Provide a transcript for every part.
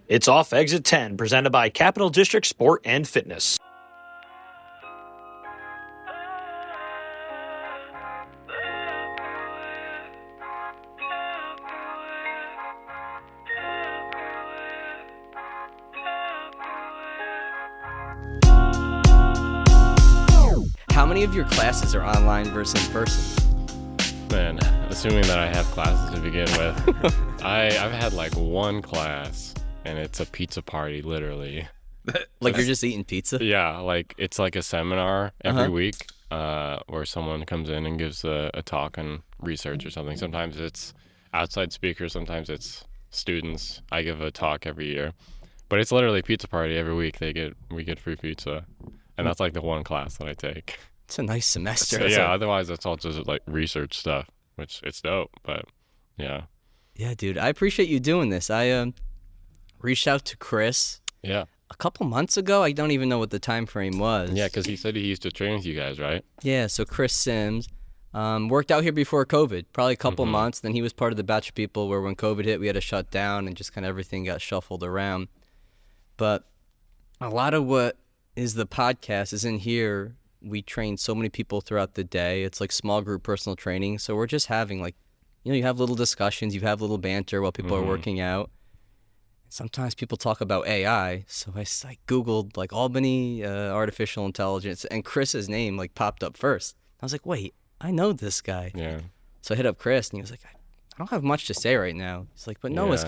It's Off Exit 10, presented by Capital District Sport and Fitness. How many of your classes are online versus in person? Man, assuming that I have classes to begin with, I've had like one class, and it's a pizza party, literally. Like you're just eating pizza? Yeah, like it's like a seminar every week where someone comes in and gives a talk on research or something. Sometimes it's outside speakers, sometimes it's students. I give a talk every year. But it's literally pizza party every week. We get free pizza. And that's like the one class that I take. It's a nice semester. So, yeah, otherwise it's all just like research stuff, which it's dope, but yeah. Yeah, dude, I appreciate you doing this. I reached out to Chris a couple months ago. I don't even know what the time frame was. Yeah, because he said he used to train with you guys, right? Yeah, so Chris Sims worked out here before COVID, probably a couple months. Then he was part of the batch of people where when COVID hit, we had to shut down and just kind of everything got shuffled around. But a lot of what is the podcast is in here. We train so many people throughout the day. It's like small group personal training. So we're just having like, you have little discussions, you have little banter while people are working out. Sometimes people talk about AI. So I Googled like Albany artificial intelligence, and Chris's name like popped up first. I was like, wait, I know this guy. Yeah. So I hit up Chris and he was like, I don't have much to say right now. He's like, but Noah's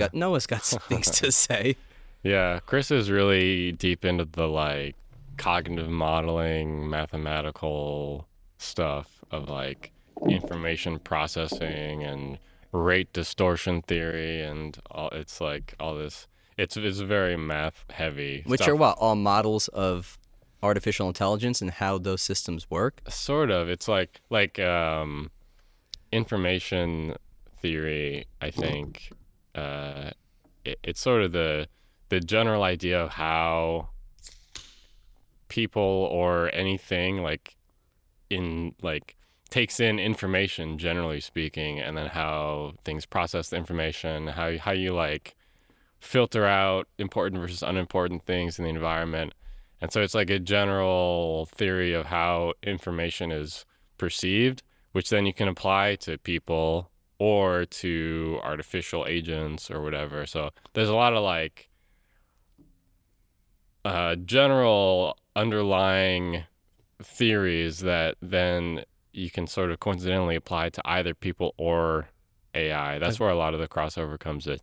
got some things to say. Yeah, Chris is really deep into the like cognitive modeling, mathematical stuff of like information processing and rate distortion theory and all. It's like all this. It's very math heavy. Which stuff. are what, all models of artificial intelligence and how those systems work? Sort of. It's like information theory. I think it's sort of the general idea of how people or anything takes in information, generally speaking, and then how things process the information, how you like filter out important versus unimportant things in the environment. And so it's like a general theory of how information is perceived, which then you can apply to people or to artificial agents or whatever. So there's a lot of like general underlying theories that then you can sort of coincidentally apply to either people or AI. That's where a lot of the crossover comes in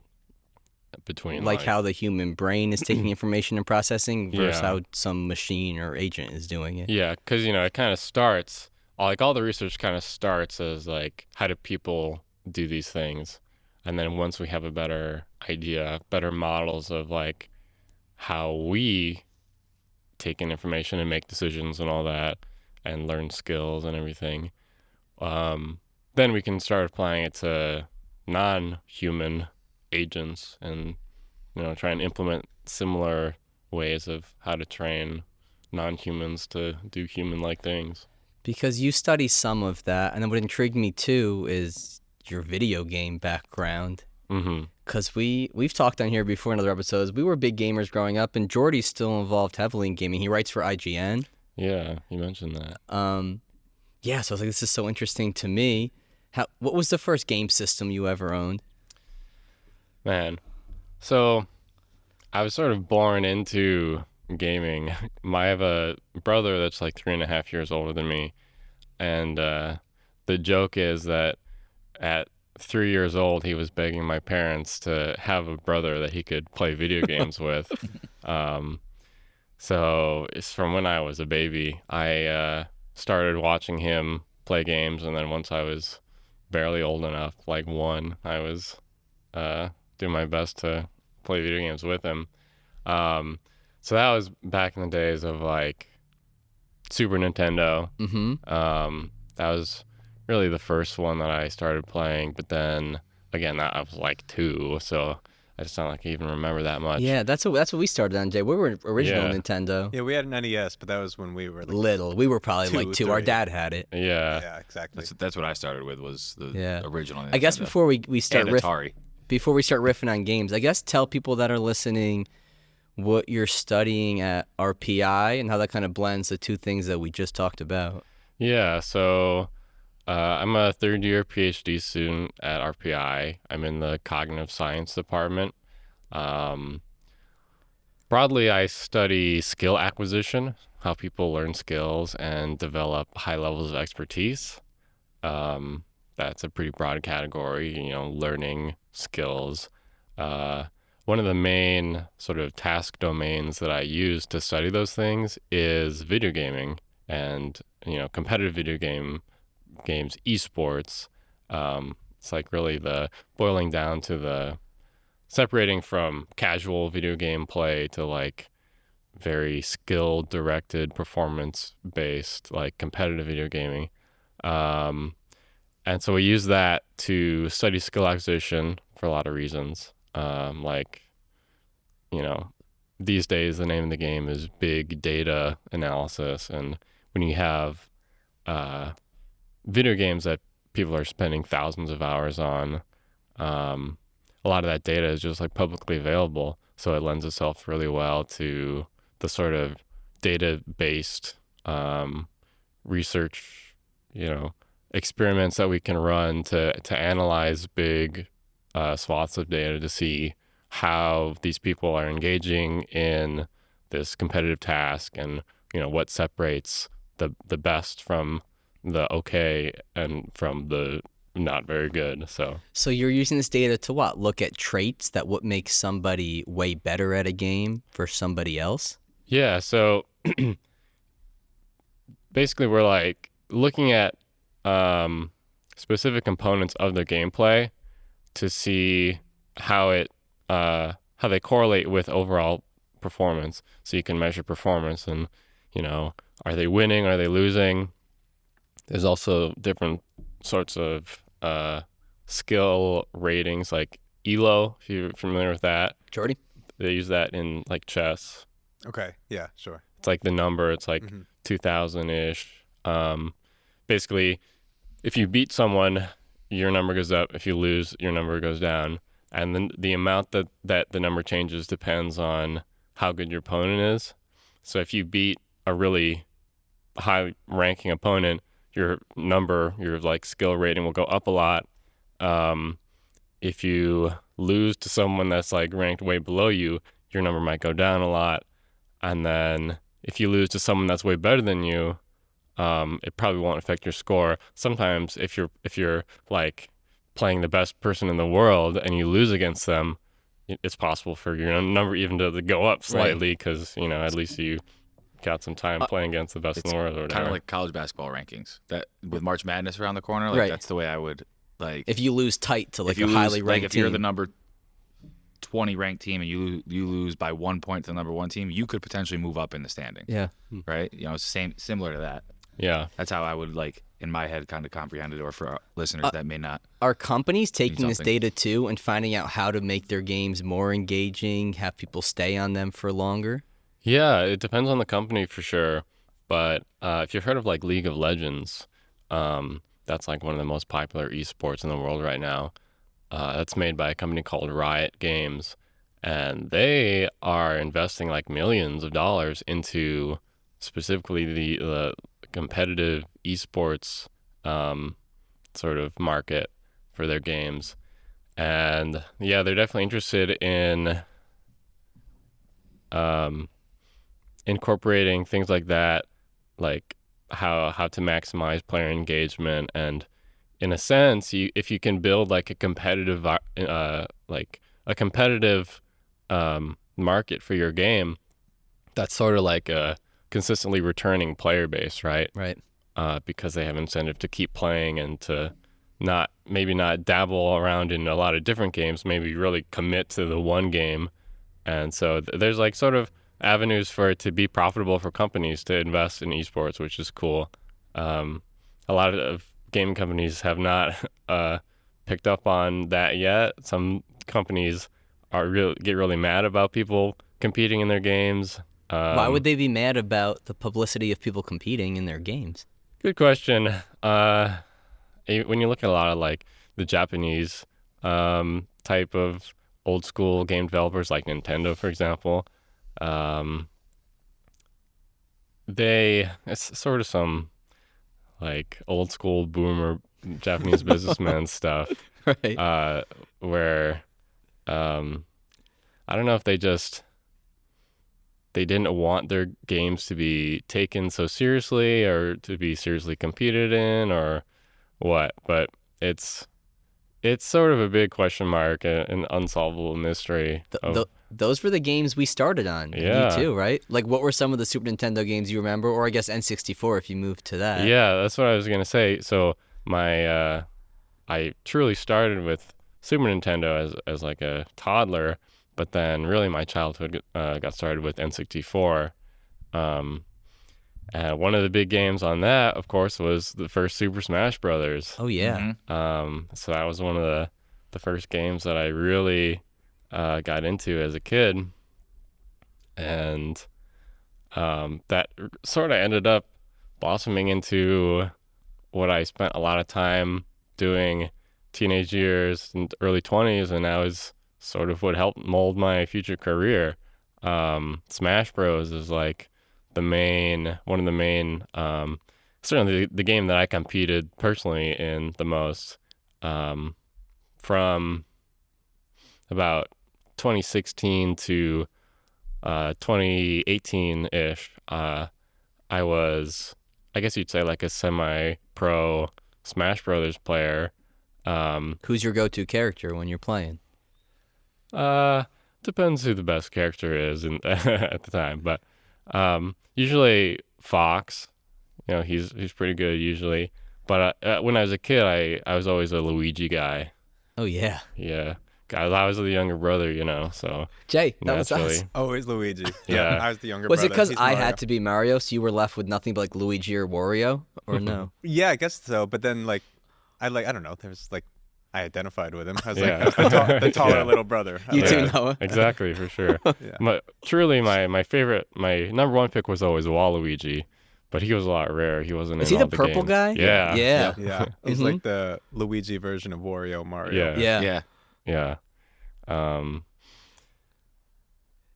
between. Like how the human brain is taking information and processing versus how some machine or agent is doing it. Yeah, because, it kind of starts, like all the research kind of starts as like, how do people do these things? And then once we have a better idea, better models of like how we take in information and make decisions and all that and learn skills and everything, then we can start applying it to non-human agents and try and implement similar ways of how to train non-humans to do human-like things. Because you study some of that, and then what intrigued me too is your video game background. Because we've talked on here before in other episodes. We were big gamers growing up, and Jordy's still involved heavily in gaming. He writes for IGN. Yeah, you mentioned that. Yeah, so I was like, this is so interesting to me. What was the first game system you ever owned? Man, so I was sort of born into gaming. I have a brother that's like 3.5 years older than me, and the joke is that at 3 years old, he was begging my parents to have a brother that he could play video games with. So it's from when I was a baby. I started watching him play games, and then once I was barely old enough, like 1, I was doing my best to play video games with him. So that was back in the days of like Super Nintendo. That was really the first one that I started playing, but then again, I was like 2, so I just don't like even remember that much. Yeah, that's what we started on, Jay. We were original Nintendo. Yeah, we had an NES, but that was when we were like little. We were probably 2, like 2. 3. Our dad had it. Yeah. Yeah, exactly. That's what I started with, was the original Nintendo. I guess before we start and Atari. before we start riffing on games, I guess tell people that are listening what you're studying at RPI and how that kind of blends the two things that we just talked about. Yeah, so I'm a third-year PhD student at RPI. I'm in the cognitive science department. Um, Broadly, I study skill acquisition, how people learn skills and develop high levels of expertise. That's a pretty broad category, learning skills. Uh, One of the main sort of task domains that I use to study those things is video gaming and, competitive games, eSports. It's like really the boiling down to the separating from casual video game play to like very skill directed, performance based, like competitive video gaming. And so we use that to study skill acquisition for a lot of reasons. These days the name of the game is big data analysis. And when you have video games that people are spending thousands of hours on, a lot of that data is just like publicly available. So it lends itself really well to the sort of data-based research, experiments that we can run to analyze big swaths of data to see how these people are engaging in this competitive task and, what separates the best from the okay and from the not very good. So you're using this data to what? Look at traits that what makes somebody way better at a game for somebody else? Yeah, so basically we're like looking at specific components of their gameplay to see how they correlate with overall performance. So you can measure performance and, are they winning? Are they losing? There's also different sorts of skill ratings like ELO, if you're familiar with that. Jordy? They use that in like chess. Okay. Yeah, sure. It's like the number, it's like 2000-ish. Basically, if you beat someone, your number goes up. If you lose, your number goes down. And then the amount that the number changes depends on how good your opponent is. So if you beat a really high-ranking opponent, your like skill rating will go up a lot. If you lose to someone that's like ranked way below you, your number might go down a lot. And then if you lose to someone that's way better than you, it probably won't affect your score. Sometimes if you're like playing the best person in the world and you lose against them, it's possible for your number even to go up slightly because, at least you got some time playing against the best in the world or whatever. Kind of like college basketball rankings. That with March Madness around the corner, that's the way I would like. If you lose tight to like a highly ranked if team. you're the number 20 ranked team and you lose by 1 point to the number 1 team, you could potentially move up in the standing. Yeah. Right? It's similar to that. Yeah. That's how I would like in my head kind of comprehend it, or for listeners that may not. Are companies taking this data too and finding out how to make their games more engaging, have people stay on them for longer? Yeah, it depends on the company for sure. But if you've heard of like League of Legends, that's like one of the most popular esports in the world right now. That's made by a company called Riot Games. And they are investing like millions of dollars into specifically the competitive esports sort of market for their games. And yeah, they're definitely interested in incorporating things like that, like how to maximize player engagement. And in a sense, if you can build like a competitive market for your game, that's sort of like a consistently returning player base, right? Right. Because they have incentive to keep playing and to maybe not dabble around in a lot of different games, maybe really commit to the one game. And so there's like sort of avenues for it to be profitable for companies to invest in esports, which is cool. A lot of game companies have not picked up on that yet. Some companies get really mad about people competing in their games. Why would they be mad about the publicity of people competing in their games? Good question. When you look at a lot of like the Japanese type of old school game developers like Nintendo, for example. It's sort of some like old school boomer Japanese businessman stuff, Right. where I don't know if they didn't want their games to be taken so seriously or to be seriously competed in or what, but it's sort of a big question mark, an unsolvable mystery. Those were the games we started on. And Yeah. you too, right? Like, what were some of the Super Nintendo games you remember? Or I guess N64 if you moved to that. Yeah, that's what I was gonna say. So I truly started with Super Nintendo as like a toddler, but then really my childhood got started with N64. And one of the big games on that, of course, was the first Super Smash Brothers. Oh, yeah. So that was one of the first games that I really got into as a kid, and that sort of ended up blossoming into what I spent a lot of time doing teenage years and early 20s, and now is sort of what helped mold my future career. Smash Bros is like one of the main, certainly the game that I competed personally in the most, from about 2016 to 2018-ish. I was, I guess you'd say, like a semi-pro Smash Brothers player. Who's your go-to character when you're playing? Depends who the best character is at the time, but usually Fox. You know, he's pretty good usually. But when I was a kid, I was always a Luigi guy. Oh, yeah. Yeah, guys, I was the younger brother, you know, so Jay, that was naturally. us. Always Luigi. Yeah. I was the younger Was it brother. because He's I Mario. had to be Mario, so you were left with nothing but like Luigi or Wario? Or no? Yeah, I guess so. But then I don't know. There's I identified with him. I was Yeah. I was the taller Yeah. little brother. I You was too, like, Noah. Exactly, for sure. Yeah. But truly, my favorite, my number one pick was always Waluigi, but he was a lot rare. He wasn't Is in he all the the purple games. guy? Yeah. Yeah. Yeah, he's Mhm. like the Luigi version of Wario Mario. Yeah. Yeah. Yeah. Yeah.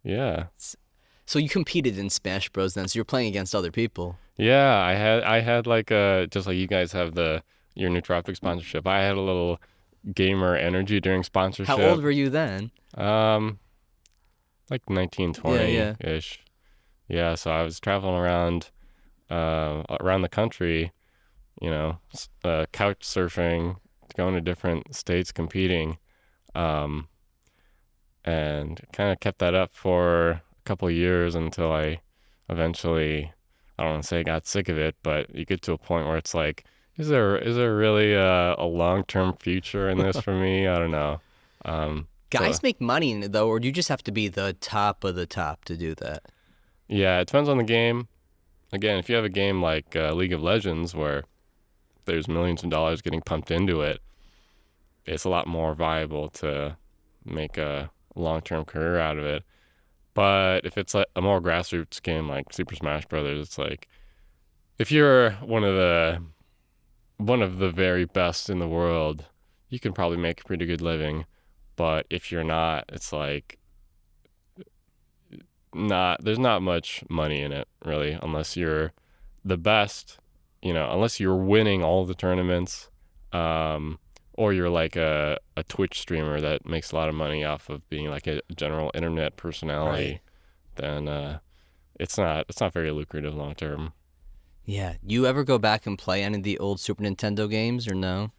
Yeah. So you competed in Smash Bros. Then, so you're playing against other people. Yeah. I had like just like you guys have your Nootropic sponsorship. I had a little gamer energy during sponsorship. How old were you then? Like 19, 20-ish. Yeah, so I was traveling around the country, you know, couch surfing, going to different states competing, and kind of kept that up for a couple of years until I eventually, I don't want to say got sick of it, but you get to a point where it's like, is there really a long-term future in this for me? I don't know. Guys So- make money in it though, or do you just have to be the top of the top to do that? Yeah, it depends on the game. Again, if you have a game like League of Legends where there's millions of dollars getting pumped into it, it's a lot more viable to make a long-term career out of it. But if it's like a more grassroots game like Super Smash Brothers, it's like if you're one of the very best in the world, you can probably make a pretty good living. But if you're not, it's like there's not much money in it really, unless you're the best, you know, unless you're winning all the tournaments, or you're like a Twitch streamer that makes a lot of money off of being like a general internet personality. Then it's not very lucrative long term. Yeah. You ever go back and play any of the old Super Nintendo games or no?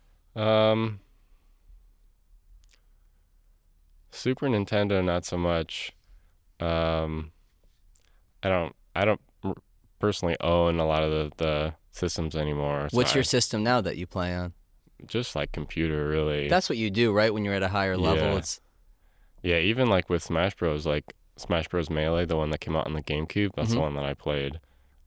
Super Nintendo, not so much. I don't personally own a lot of the systems anymore. So What's your system now that you play on? just like computer, really? That's what you do, right? When you're at a higher level, Yeah. it's Yeah, even like with Smash Bros, like Smash Bros Melee, the one that came out on the GameCube, that's the Mhm. one that I played.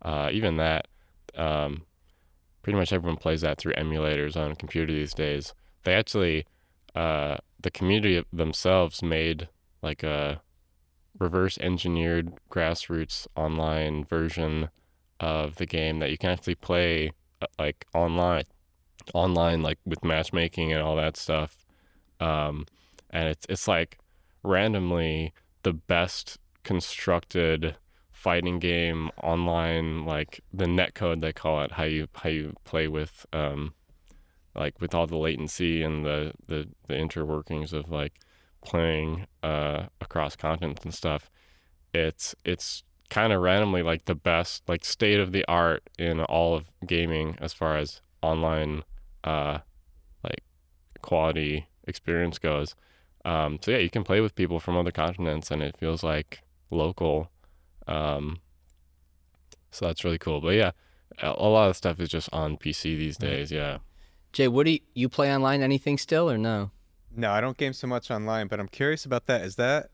Even that, pretty much everyone plays that through emulators on a computer these days. They actually, the community themselves made like a reverse engineered grassroots online version of the game that you can actually play like online like with matchmaking and all that stuff. and it's like randomly the best constructed fighting game online, like the netcode they call it, how you play with like with all the latency and the interworkings of like playing across continents and stuff. It's kind of randomly like the best, like state of the art in all of gaming as far as online like quality experience goes. So yeah, you can play with people from other continents and it feels like local. So that's really cool. But yeah, a lot of stuff is just on PC these days. Yeah. Jay, what do you play online? Anything still or no? No, I don't game so much online, but I'm curious about that. Is that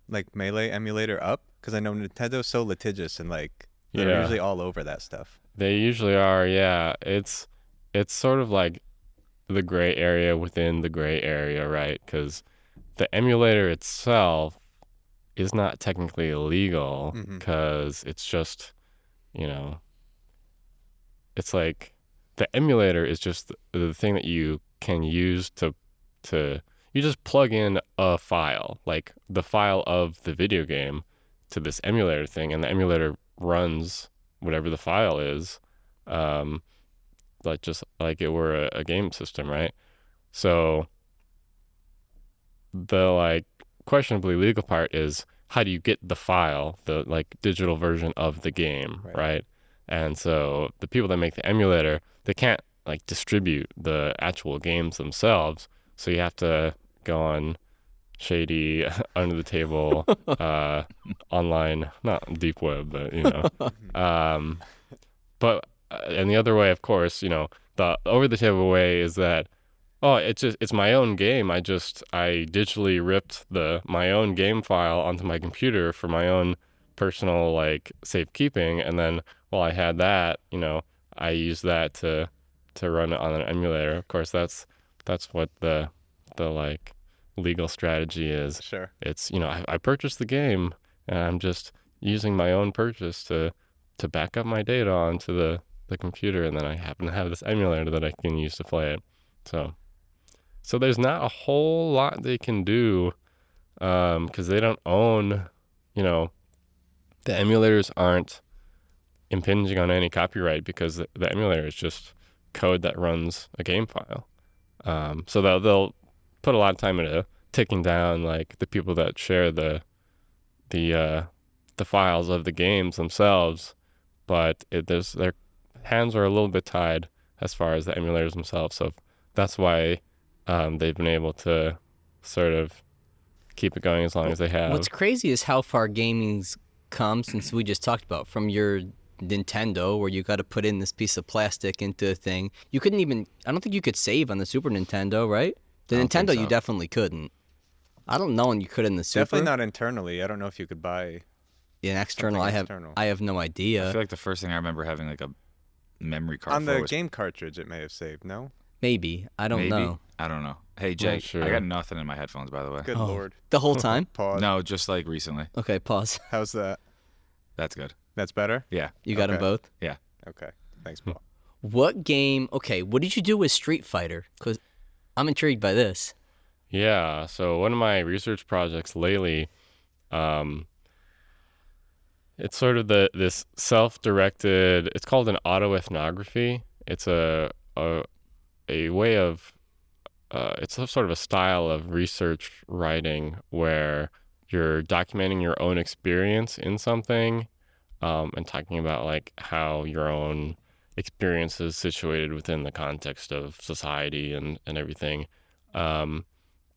like Melee emulator up? Because I know Nintendo's so litigious and like they're Yeah. usually all over that stuff. They usually are, yeah. It's sort of like the gray area within the gray area, right? Because the emulator itself is not technically illegal Mhm. because it's just, you know, it's like the emulator is just the thing that you can use to you just plug in a file, like the file of the video game to this emulator thing, and the emulator runs whatever the file is, like just like it were a game system, right? So the like questionably legal part is how do you get the file, the like digital version of the game, right? And so the people that make the emulator, they can't like distribute the actual games themselves, so you have to go on shady under the table online, not deep web, but you know. But and the other way, of course, you know, the over the table way is that it's my own game. I digitally ripped my own game file onto my computer for my own personal like safekeeping, and then while I had that, you know, I used that to run it on an emulator. Of course, that's what the like legal strategy is. Sure. It's, you know, I purchased the game and I'm just using my own purchase to back up my data onto the computer, and then I happen to have this emulator that I can use to play it. So there's not a whole lot they can do because they don't own, you know, the emulators aren't impinging on any copyright because the emulator is just code that runs a game file. So they'll put a lot of time into taking down like the people that share the files of the games themselves, but their hands are a little bit tied as far as the emulators themselves. So that's why they've been able to sort of keep it going as long as they have. What's crazy is how far gaming's come since we just talked about from your Nintendo, where you got to put in this piece of plastic into a thing. You couldn't even, I don't think you could save on the Super Nintendo, right? The I don't think Nintendo, so. you definitely couldn't. I don't know when you could in the Super. Definitely not internally. I don't know if you could buy. Yeah, external. something external. I have no I idea. feel like the first thing I remember having like a memory card On for the was game cartridge, it may have saved. No. Maybe. I don't maybe. know. I don't know. Hey Jay, sure. I got nothing in my headphones, by the way. Good Oh. lord. The whole time? Pause. No, just like recently. Okay, pause. How's that? That's good. That's better. Yeah. You got them Okay. both? Okay. Thanks, Paul. What game, okay, what did you do with Street Fighter? Because I'm intrigued by this. Yeah, so one of my research projects lately, it's sort of this self-directed. It's called an autoethnography. It's a way of it's sort of a style of research writing where you're documenting your own experience in something, and talking about like how your own experience is situated within the context of society and everything.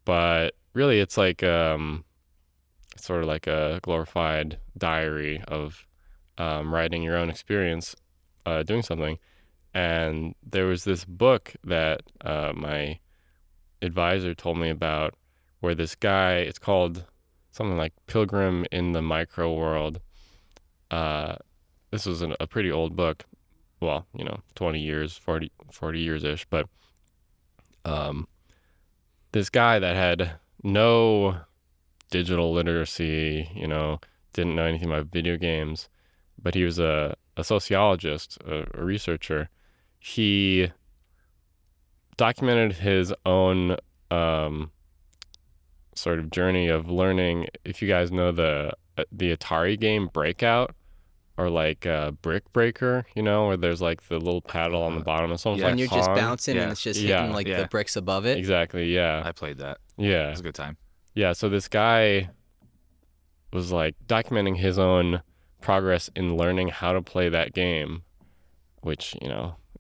But really, it's like sort of like a glorified diary of writing your own experience doing something. And there was this book that my advisor told me about where this guy, it's called something like Pilgrim in the Micro World. This was a pretty old book. Well, 20 years, 40 years-ish. But this guy that had no digital literacy, didn't know anything about video games, but he was a sociologist, a researcher. He documented his own sort of journey of learning. If you guys know the Atari game Breakout, or like Brick Breaker, where there's like the little paddle on the bottom. It's almost yeah. like When you're just Pong. bouncing and Yeah. it's just Yeah. hitting like Yeah. the bricks above it. Exactly. Yeah. I played that. It Yeah. was a good time. Yeah. So this guy was like documenting his own progress in learning how to play that game, which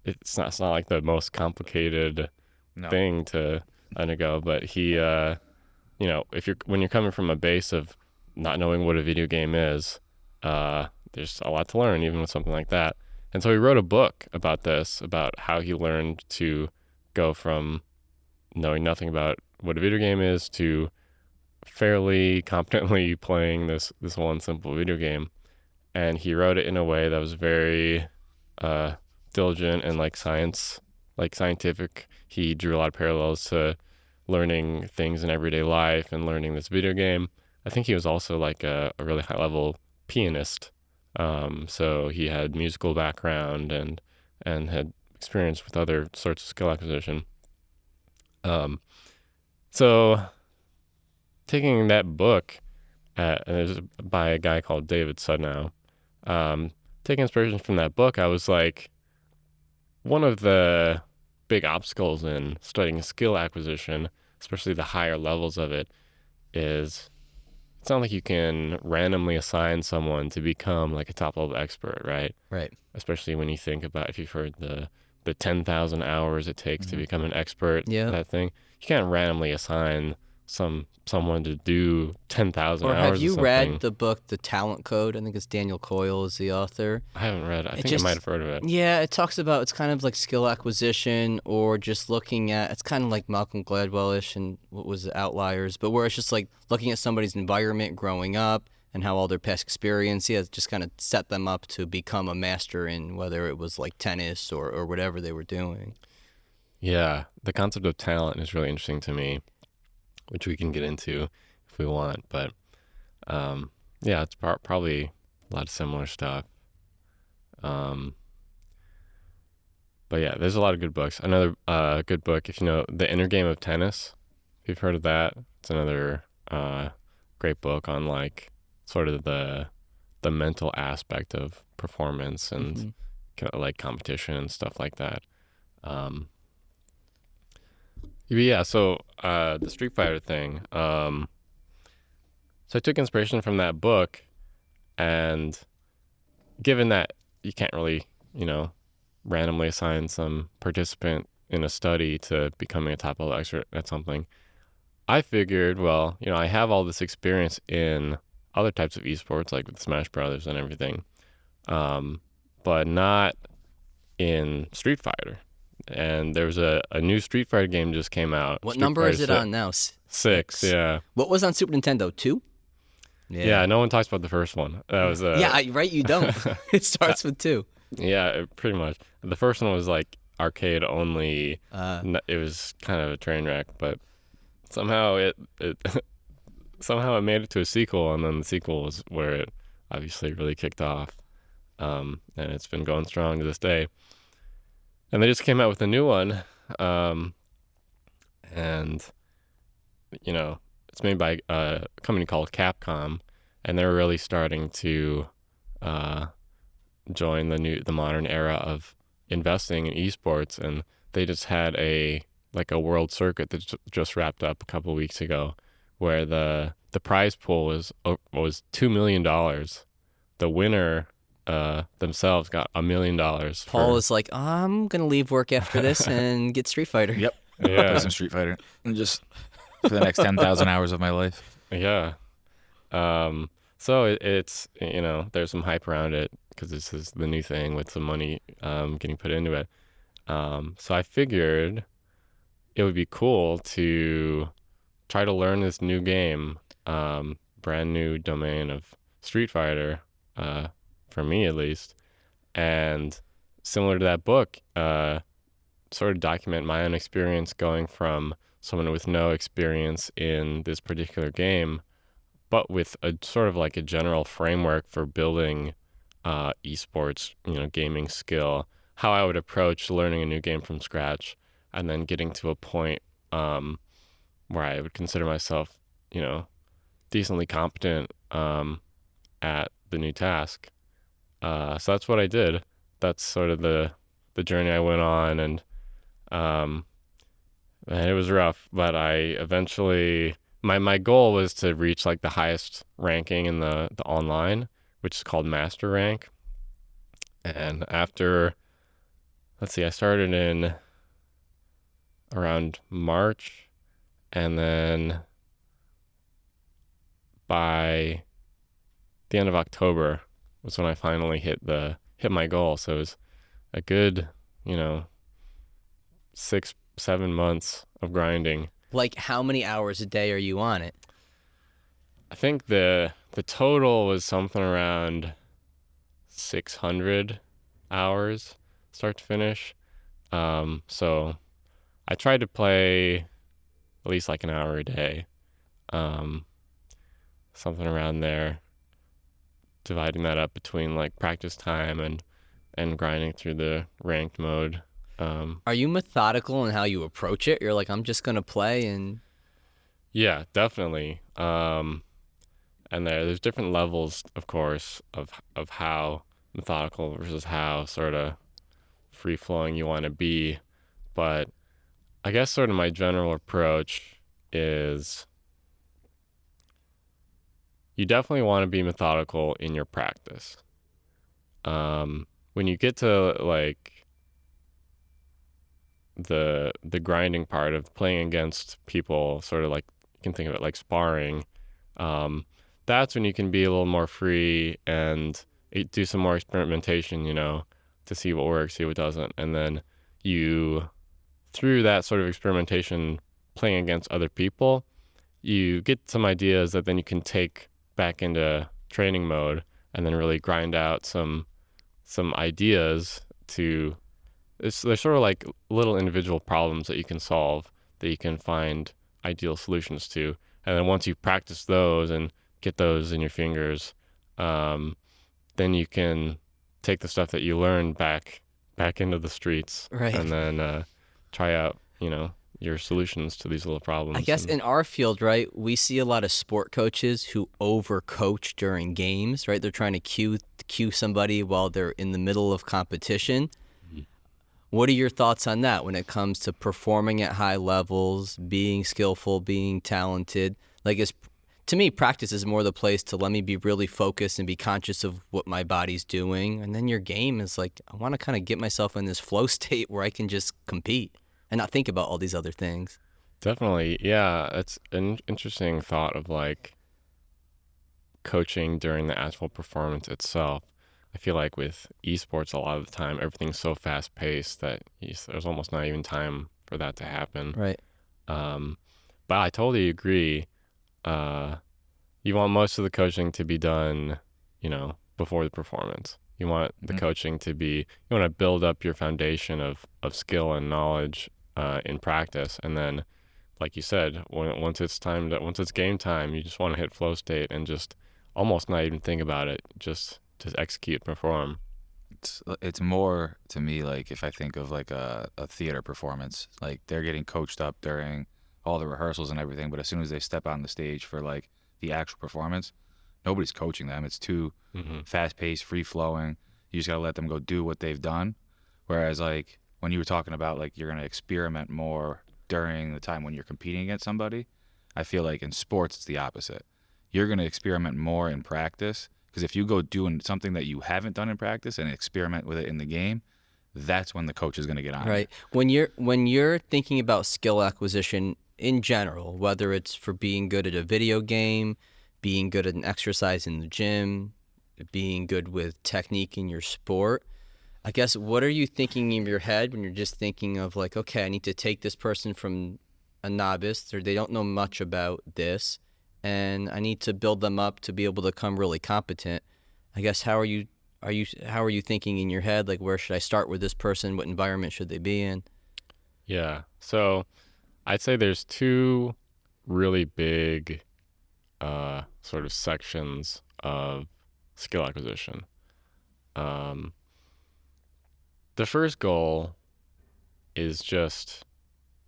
it's not like the most complicated No. thing to undergo, but he when you're coming from a base of not knowing what a video game is, there's a lot to learn even with something like that. And so he wrote a book about this, about how he learned to go from knowing nothing about what a video game is to fairly competently playing this one simple video game. And he wrote it in a way that was very diligent and like scientific. He drew a lot of parallels to learning things in everyday life and learning this video game. I think he was also like a really high level pianist. So he had musical background and had experience with other sorts of skill acquisition. So taking that book, and it was by a guy called David Sudnow, taking inspiration from that book, I was like, one of the big obstacles in studying skill acquisition, especially the higher levels of it, is it's not like you can randomly assign someone to become like a top level expert, right? Right. Especially when you think about, if you've heard the 10,000 hours it takes to become an expert, Yeah. that thing. You can't randomly assign someone to do 10,000 Or hours. have of you something. read the book The Talent Code? I think it's Daniel Coyle is the author. I haven't read it. I It think just- I might have heard of it. Yeah, it talks about, it's kind of like skill acquisition, or just looking at, it's kind of like Malcolm Gladwell-ish and what was it, Outliers, but where it's just like looking at somebody's environment growing up and how all their past experience, yeah, just kind of set them up to become a master in whether it was like tennis or whatever they were doing. Yeah, the concept of talent is really interesting to me, which we can get into if we want. But yeah, it's probably a lot of similar stuff. But yeah, there's a lot of good books. Another good book, if you know The Inner Game of Tennis, if you've heard of that, it's another great book on like sort of the mental aspect of performance and like competition and stuff like that. Yeah, so the Street Fighter thing. So I took inspiration from that book, and given that you can't really, randomly assign some participant in a study to becoming a top level expert at something, I figured, well, I have all this experience in other types of esports, like with Smash Brothers and everything, but not in Street Fighter. And there was a new Street Fighter game just came out. What Street number Fighter is it on now? 6, yeah. What was on Super Nintendo? 2? Yeah, no one talks about the first one. That was Right, you don't. It starts with 2. Yeah, pretty much. The first one was like arcade only. It was kind of a train wreck, but somehow it somehow it made it to a sequel, and then the sequel was where it obviously really kicked off. And it's been going strong to this day. And they just came out with a new one, and it's made by a company called Capcom, and they're really starting to join the modern era of investing in esports. And they just had a world circuit that just wrapped up a couple weeks ago, where the prize pool was $2 million. The winner themselves got $1 million. Paul is like, I'm gonna leave work after this and get Street Fighter. Yep. Yeah. Play some Street Fighter. And just for the next 10,000 hours of my life. Yeah. So it's there's some hype around it because this is the new thing with some money getting put into it. So I figured it would be cool to try to learn this new game, brand new domain of Street Fighter, for me at least, and similar to that book, sort of document my own experience going from someone with no experience in this particular game, but with a sort of like a general framework for building esports, gaming skill, how I would approach learning a new game from scratch, and then getting to a point where I would consider myself, decently competent at the new task. So that's what I did. That's sort of the journey I went on, and it was rough, but I eventually my goal was to reach like the highest ranking in the online, which is called master rank. And after, let's see, I started in around March, and then by the end of October was when I finally hit my goal. So it was a good, 6-7 months of grinding. Like, how many hours a day are you on it? I think the total was something around 600 hours, start to finish. So I tried to play at least like an hour a day, something around there, dividing that up between like practice time and grinding through the ranked mode. Are you methodical in how you approach it? You're like, I'm just going to play and... Yeah, definitely. And there's different levels, of course, of how methodical versus how sort of free flowing you want to be. But I guess sort of my general approach is you definitely want to be methodical in your practice. When you get to like the grinding part of playing against people, sort of like you can think of it like sparring, that's when you can be a little more free and do some more experimentation, to see what works, see what doesn't. And then you, through that sort of experimentation, playing against other people, you get some ideas that then you can take back into training mode and then really grind out some ideas to, they're sort of like little individual problems that you can solve, that you can find ideal solutions to. And then once you practice those and get those in your fingers, then you can take the stuff that you learned back into the streets, Right. and then try out, your solutions to these little problems. I guess in our field, right, we see a lot of sport coaches who overcoach during games, right? They're trying to cue somebody while they're in the middle of competition. What are your thoughts on that when it comes to performing at high levels, being skillful, being talented? Like, to me, practice is more the place to let me be really focused and be conscious of what my body's doing. And then your game is like, I want to kind of get myself in this flow state where I can just compete and not think about all these other things. Definitely. Yeah. It's an interesting thought of like coaching during the actual performance itself. I feel like with eSports, a lot of the time, everything's so fast paced that there's almost not even time for that to happen. Right. But I totally agree. You want most of the coaching to be done, before the performance. You want the coaching to be, you want to build up your foundation of skill and knowledge in practice. And then, like you said, once it's game time, you just want to hit flow state and just almost not even think about it. Just execute, perform. It's more to me like if I think of like a theater performance, like they're getting coached up during all the rehearsals and everything, but as soon as they step on the stage for like the actual performance, nobody's coaching them. It's too fast-paced, free-flowing. You just gotta let them go do what they've done. Whereas like when you were talking about like you're gonna experiment more during the time when you're competing against somebody, I feel like in sports it's the opposite. You're gonna experiment more in practice. Because if you go doing something that you haven't done in practice and experiment with it in the game, that's when the coach is going to get on. Right. When you're thinking about skill acquisition in general, whether it's for being good at a video game, being good at an exercise in the gym, being good with technique in your sport, I guess what are you thinking in your head when you're just thinking of like, okay, I need to take this person from a novice or they don't know much about this, and I need to build them up to be able to become really competent. I guess how are you thinking in your head? Like, where should I start with this person? What environment should they be in? Yeah. So I'd say there's two really big sort of sections of skill acquisition. The first goal is just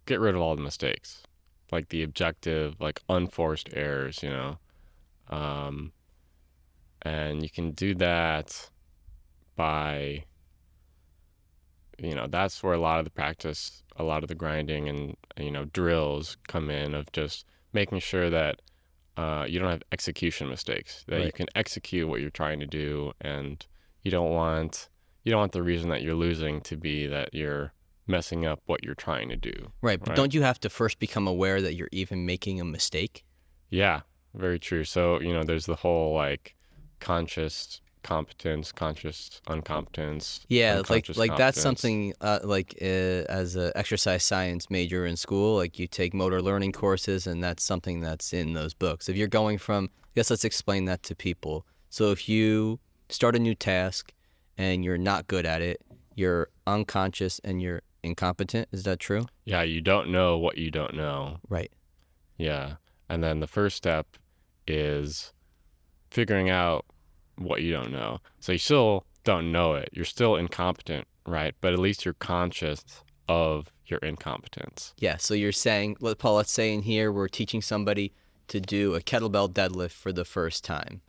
get rid of all the mistakes. like the objective, like unforced errors, and you can do that by, that's where a lot of the practice, a lot of the grinding and, drills come in, of just making sure that you don't have execution mistakes, that you Right. can execute what you're trying to do, and you don't want the reason that you're losing to be that you're messing up what you're trying to do. Right, but don't you have to first become aware that you're even making a mistake? Yeah, very true. So, there's the whole like conscious competence, conscious uncompetence, Yeah, unconscious like that's competence. something as a exercise science major in school, like you take motor learning courses, and that's something that's in those books. If you're going from, I guess let's explain that to people. So if you start a new task and you're not good at it, you're unconscious and you're incompetent. Is that true? Yeah, you don't know what you don't know. Right. Yeah. And then the first step is figuring out what you don't know. So you still don't know it. You're still incompetent, right? But at least you're conscious of your incompetence. Yeah, so you're saying, Paul, let's say in here we're teaching somebody to do a kettlebell deadlift for the first time.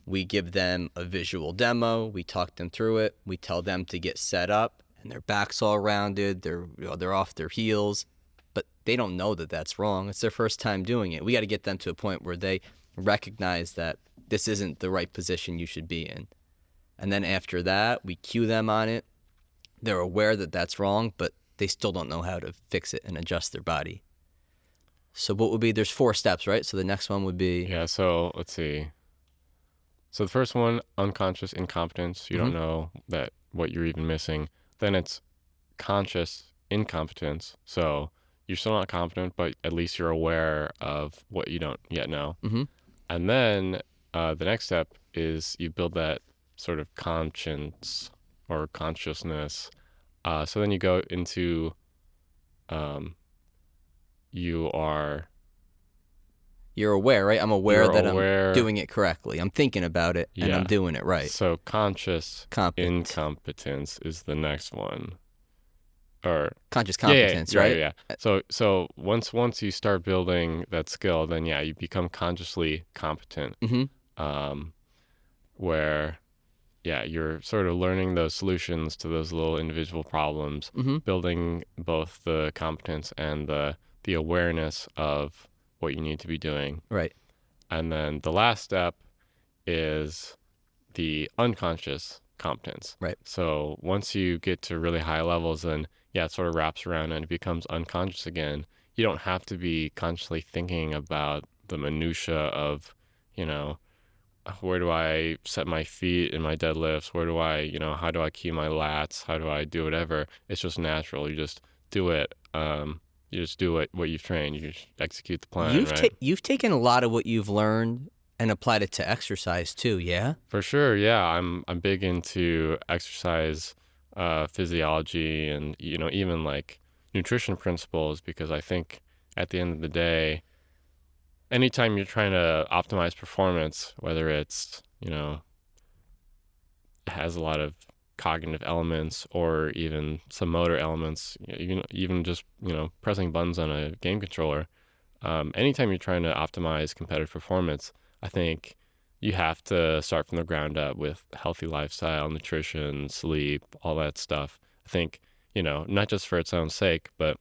We give them a visual demo, we talk them through it, we tell them to get set up, and their back's all rounded, they're off their heels, but they don't know that that's wrong. It's their first time doing it. We got to get them to a point where they recognize that this isn't the right position you should be in. And then after that, we cue them on it. They're aware that that's wrong, but they still don't know how to fix it and adjust their body. So what would be, there's 4 steps, right? So the next one would be, Yeah, so let's see. So the first one, unconscious incompetence. You don't know that what you're even missing. Then it's conscious incompetence. So you're still not competent, but at least you're aware of what you don't yet know. And then the next step is you build that sort of conscience or consciousness. So then you go into you're aware, right? I'm aware You're that aware. I'm doing it correctly. I'm thinking about it, and I'm Yeah. doing it right. So conscious Competent. incompetence is the next one. Or Conscious competence, right? Yeah. So once you start building that skill, then you become consciously competent. Where you're sort of learning those solutions to those little individual problems, building both the competence and the awareness of what you need to be doing. Right. And then the last step is the unconscious competence. Right. So once you get to really high levels, then it sort of wraps around and it becomes unconscious again. You don't have to be consciously thinking about the minutia of, where do I set my feet in my deadlifts? Where do I, how do I key my lats? How do I do whatever? It's just natural. You just do it. You just do what you've trained. You just execute the plan, right? You've taken a lot of what you've learned and applied it to exercise too, yeah? For sure, yeah. I'm big into exercise physiology and even like nutrition principles, because I think at the end of the day, anytime you're trying to optimize performance, whether it's it has a lot of cognitive elements or even some motor elements, even just pressing buttons on a game controller, anytime you're trying to optimize competitive performance, I think you have to start from the ground up with healthy lifestyle, nutrition, sleep, all that stuff. I think, not just for its own sake, but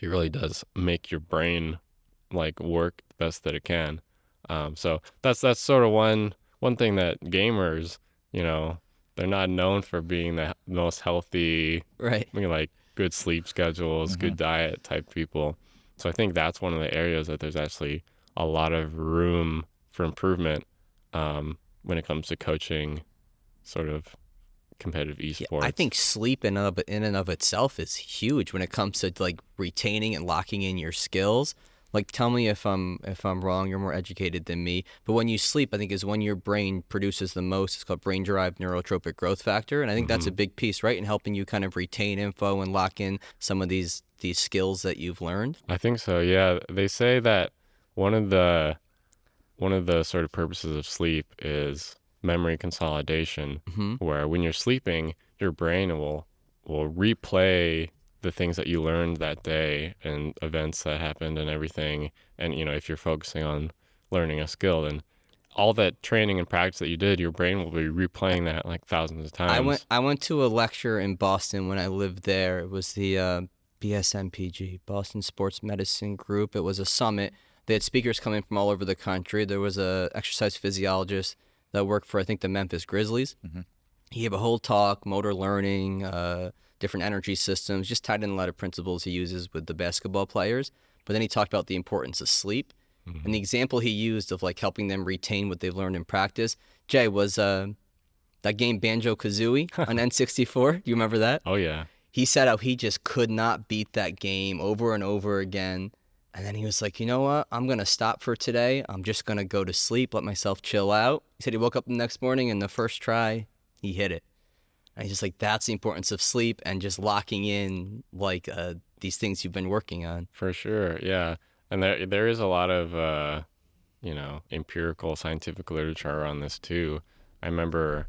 it really does make your brain like work the best that it can. So that's sort of one thing that gamers, they're not known for being the most healthy, Right. like good sleep schedules, good diet type people. So I think that's one of the areas that there's actually a lot of room for improvement when it comes to coaching sort of competitive esports. Yeah, I think sleep in and of itself is huge when it comes to like retaining and locking in your skills. Like, tell me if I'm wrong. You're more educated than me. But when you sleep, I think is when your brain produces the most. It's called brain-derived neurotropic growth factor, and I think that's a big piece, right, in helping you kind of retain info and lock in some of these skills that you've learned. I think so. Yeah, they say that one of the sort of purposes of sleep is memory consolidation, where when you're sleeping, your brain will replay the things that you learned that day and events that happened and everything. And, if you're focusing on learning a skill, then all that training and practice that you did, your brain will be replaying that like thousands of times. I went to a lecture in Boston when I lived there. It was the BSMPG, Boston Sports Medicine Group. It was a summit. They had speakers coming from all over the country. There was a exercise physiologist that worked for, I think, the Memphis Grizzlies. Mm-hmm. He gave a whole talk, motor learning, different energy systems, just tied in a lot of principles he uses with the basketball players. But then he talked about the importance of sleep. Mm-hmm. And the example he used of like helping them retain what they've learned in practice, Jay, was that game Banjo-Kazooie on N64. Do you remember that? Oh, yeah. He said how he just could not beat that game over and over again. And then he was like, you know what? I'm going to stop for today. I'm just going to go to sleep, let myself chill out. He said he woke up the next morning and the first try, he hit it. And he's just like, that's the importance of sleep and just locking in like these things you've been working on. For sure, yeah. And there is a lot of, empirical scientific literature on this too. I remember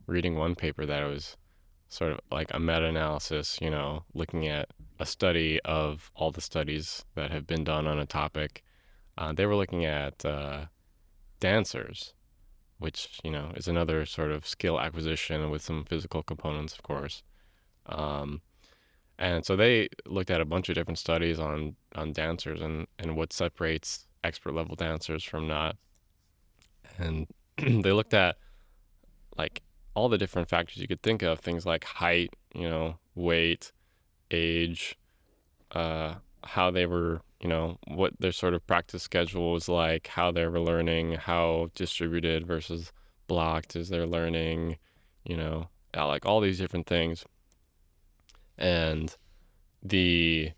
reading one paper that was sort of like a meta-analysis, looking at a study of all the studies that have been done on a topic. They were looking at dancers, which, is another sort of skill acquisition with some physical components, of course. And so they looked at a bunch of different studies on dancers and what separates expert level dancers from not. And they looked at like all the different factors you could think of, things like height, weight, age, how they were, what their sort of practice schedule was like, how they were learning, how distributed versus blocked is their learning, like all these different things. And the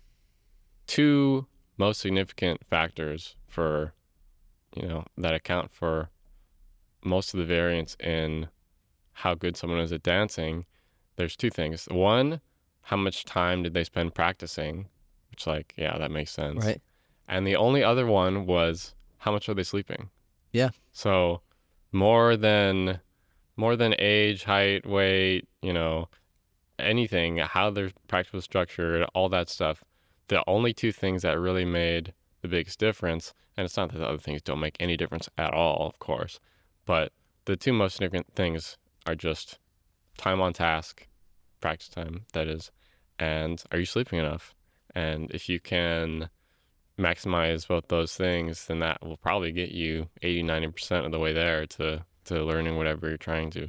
two most significant factors for, that account for most of the variance in how good someone is at dancing, there's two things. One, how much time did they spend practicing? Which, yeah, that makes sense. Right. And the only other one was how much are they sleeping? Yeah. So more than age, height, weight, anything, how their practice was structured, all that stuff. The only two things that really made the biggest difference, and it's not that the other things don't make any difference at all, of course, but the two most significant things are just time on task, practice time, that is, and are you sleeping enough? And if you can maximize both those things, then that will probably get you 80-90% of the way there to learning whatever you're trying to.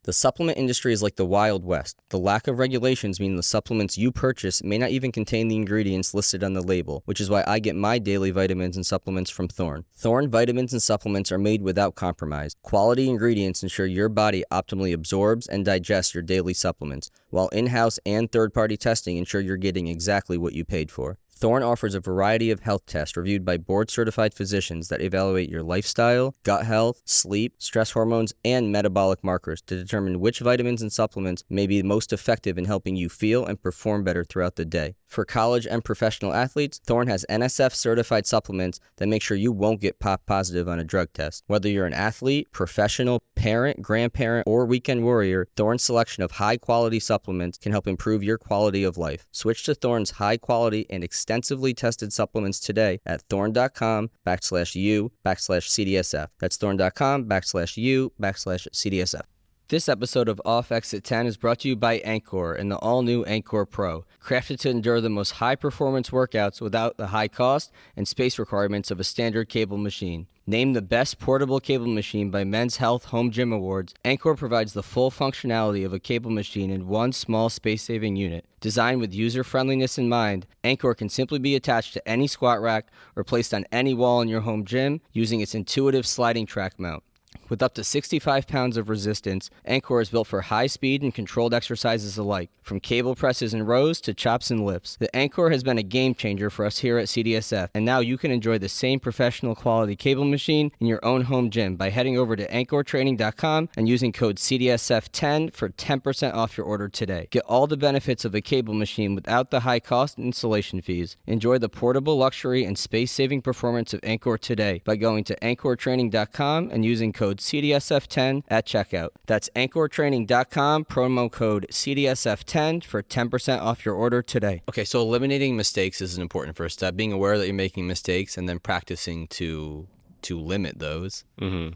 The supplement industry is like the Wild West. The lack of regulations mean the supplements you purchase may not even contain the ingredients listed on the label, which is why I get my daily vitamins and supplements from Thorne. Thorne vitamins and supplements are made without compromise. Quality ingredients ensure your body optimally absorbs and digests your daily supplements, while in-house and third-party testing ensure you're getting exactly what you paid for. Thorne offers a variety of health tests reviewed by board-certified physicians that evaluate your lifestyle, gut health, sleep, stress hormones, and metabolic markers to determine which vitamins and supplements may be most effective in helping you feel and perform better throughout the day. For college and professional athletes, Thorne has NSF-certified supplements that make sure you won't get pop positive on a drug test. Whether you're an athlete, professional, parent, grandparent, or weekend warrior, Thorne's selection of high-quality supplements can help improve your quality of life. Switch to Thorne's high-quality and extensively tested supplements today at thorne.com/u/CDSF. That's thorne.com/u/CDSF. This episode of Off Exit 10 is brought to you by Anchor and the all-new Anchor Pro, crafted to endure the most high-performance workouts without the high cost and space requirements of a standard cable machine. Named the best portable cable machine by Men's Health Home Gym Awards, Anchor provides the full functionality of a cable machine in one small space-saving unit. Designed with user-friendliness in mind, Anchor can simply be attached to any squat rack or placed on any wall in your home gym using its intuitive sliding track mount. With up to 65 pounds of resistance, Anchor is built for high speed and controlled exercises alike, from cable presses and rows to chops and lifts. The Anchor has been a game changer for us here at CDSF, and now you can enjoy the same professional quality cable machine in your own home gym by heading over to anchortraining.com and using code CDSF10 for 10% off your order today. Get all the benefits of a cable machine without the high cost and installation fees. Enjoy the portable luxury and space-saving performance of Anchor today by going to anchortraining.com and using code code CDSF10 at checkout. That's anchortraining.com, promo code CDSF10 for 10% off your order today. Okay, so eliminating mistakes is an important first step. Being aware that you're making mistakes and then practicing to limit those. Mm-hmm.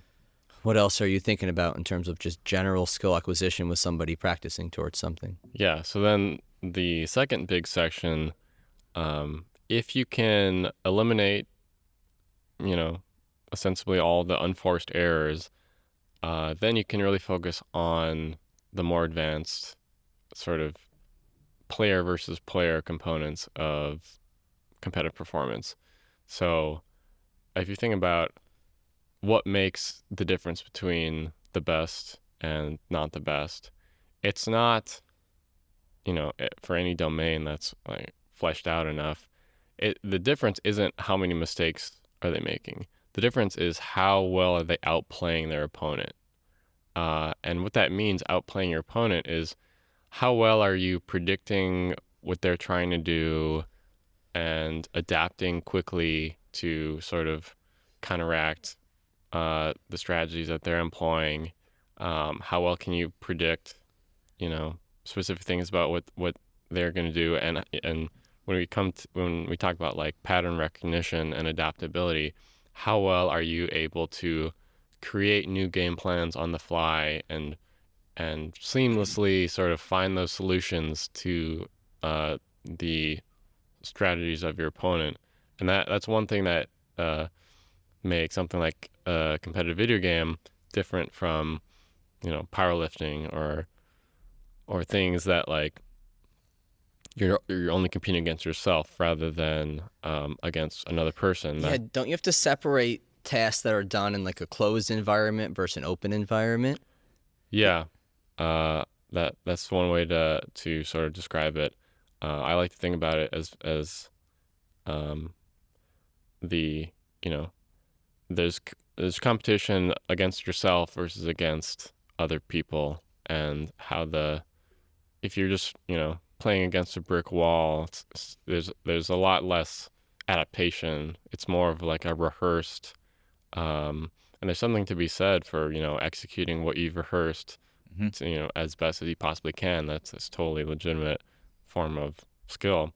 What else are you thinking about in terms of just general skill acquisition with somebody practicing towards something? Yeah. So then the second big section, if you can eliminate, ostensibly all the unforced errors, then you can really focus on the more advanced sort of player versus player components of competitive performance. So if you think about what makes the difference between the best and not the best, it's not, for any domain that's like fleshed out enough, the difference isn't how many mistakes are they making. The difference is how well are they outplaying their opponent. And what that means, outplaying your opponent, is how well are you predicting what they're trying to do and adapting quickly to sort of counteract the strategies that they're employing. How well can you predict, specific things about what they're going to do, and when we talk about like pattern recognition and adaptability, how well are you able to create new game plans on the fly and seamlessly sort of find those solutions to the strategies of your opponent. And that's one thing that makes something like a competitive video game different from powerlifting or things that like you're only competing against yourself rather than against another person. Yeah, don't you have to separate tasks that are done in like a closed environment versus an open environment? Yeah, that's one way to sort of describe it. I like to think about it as there's competition against yourself versus against other people, and how if you're just playing against a brick wall, there's a lot less adaptation. It's more of like a rehearsed, and there's something to be said for executing what you've rehearsed to, as best as you possibly can. That's a totally legitimate form of skill,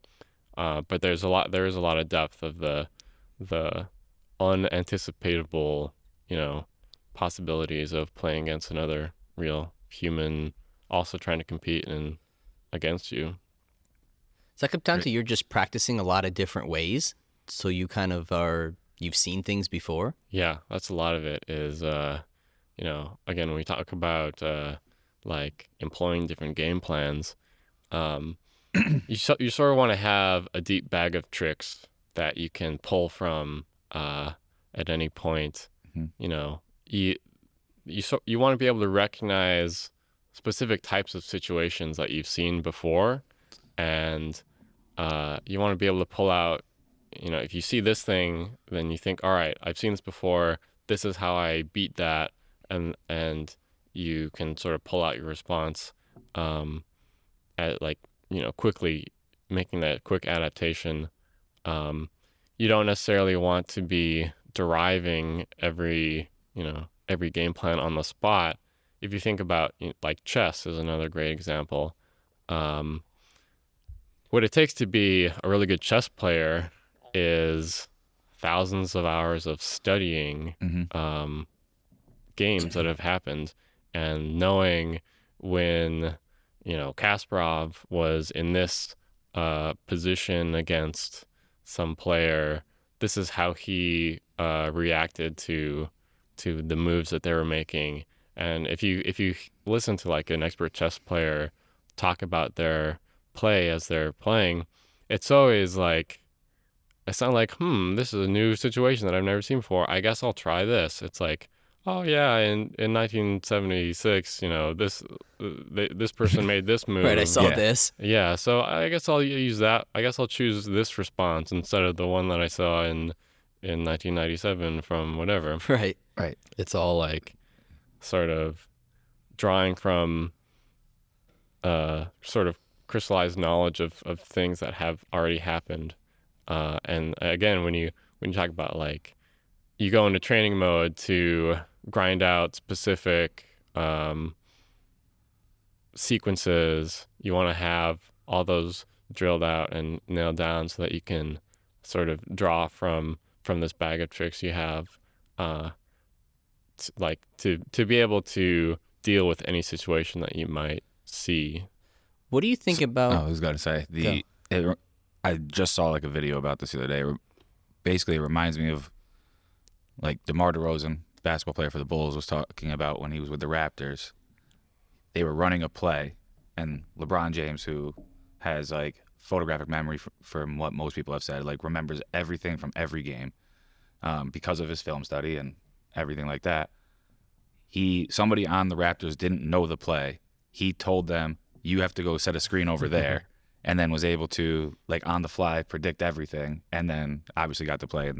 but there is a lot of depth of the unanticipatable possibilities of playing against another real human also trying to compete against you. Does that come down to you're just practicing a lot of different ways, so you kind of you've seen things before? Yeah, that's a lot of it is, again, when we talk about like employing different game plans, you sort of want to have a deep bag of tricks that you can pull from at any point. You want to be able to recognize specific types of situations that you've seen before, and you want to be able to pull out, if you see this thing, then you think, all right, I've seen this before, this is how I beat that, and you can sort of pull out your response at quickly making that quick adaptation. You don't necessarily want to be deriving every game plan on the spot. If you think about like chess is another great example. What it takes to be a really good chess player is thousands of hours of studying games that have happened, and knowing when Kasparov was in this position against some player, this is how he reacted to the moves that they were making. And if you listen to like an expert chess player talk about their play as they're playing, it's always like, it sounds like, this is a new situation that I've never seen before. I guess I'll try this. It's like, oh yeah, in 1976, this person made this move. Right, I saw this. Yeah, so I guess I'll use that. I guess I'll choose this response instead of the one that I saw in 1997 from whatever. Right. It's all like sort of drawing from sort of crystallized knowledge of things that have already happened. And again, when you talk about like, you go into training mode to grind out specific sequences. You want to have all those drilled out and nailed down so that you can sort of draw from this bag of tricks you have, to be able to deal with any situation that you might see. What do you think about? I was going to say I just saw like a video about this the other day. Basically, it reminds me of like DeMar DeRozan, basketball player for the Bulls, was talking about when he was with the Raptors. They were running a play, and LeBron James, who has like photographic memory from what most people have said, like remembers everything from every game because of his film study and everything like that. Somebody on the Raptors didn't know the play. He told them, you have to go set a screen over there, and then was able to, like, on the fly predict everything, and then obviously got to play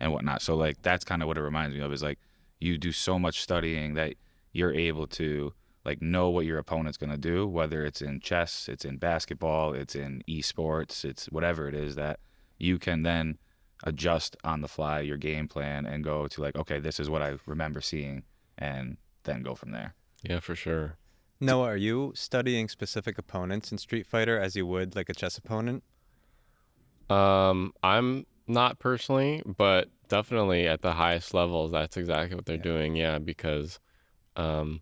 and whatnot. So, like, that's kind of what it reminds me of, is, like, you do so much studying that you're able to, like, know what your opponent's going to do, whether it's in chess, it's in basketball, it's in eSports, it's whatever it is, that you can then adjust on the fly your game plan and go to, like, okay, this is what I remember seeing, and then go from there. Yeah, for sure. Noah, are you studying specific opponents in Street Fighter as you would like a chess opponent? I'm not personally, but definitely at the highest levels, that's exactly what they're doing. Yeah, because when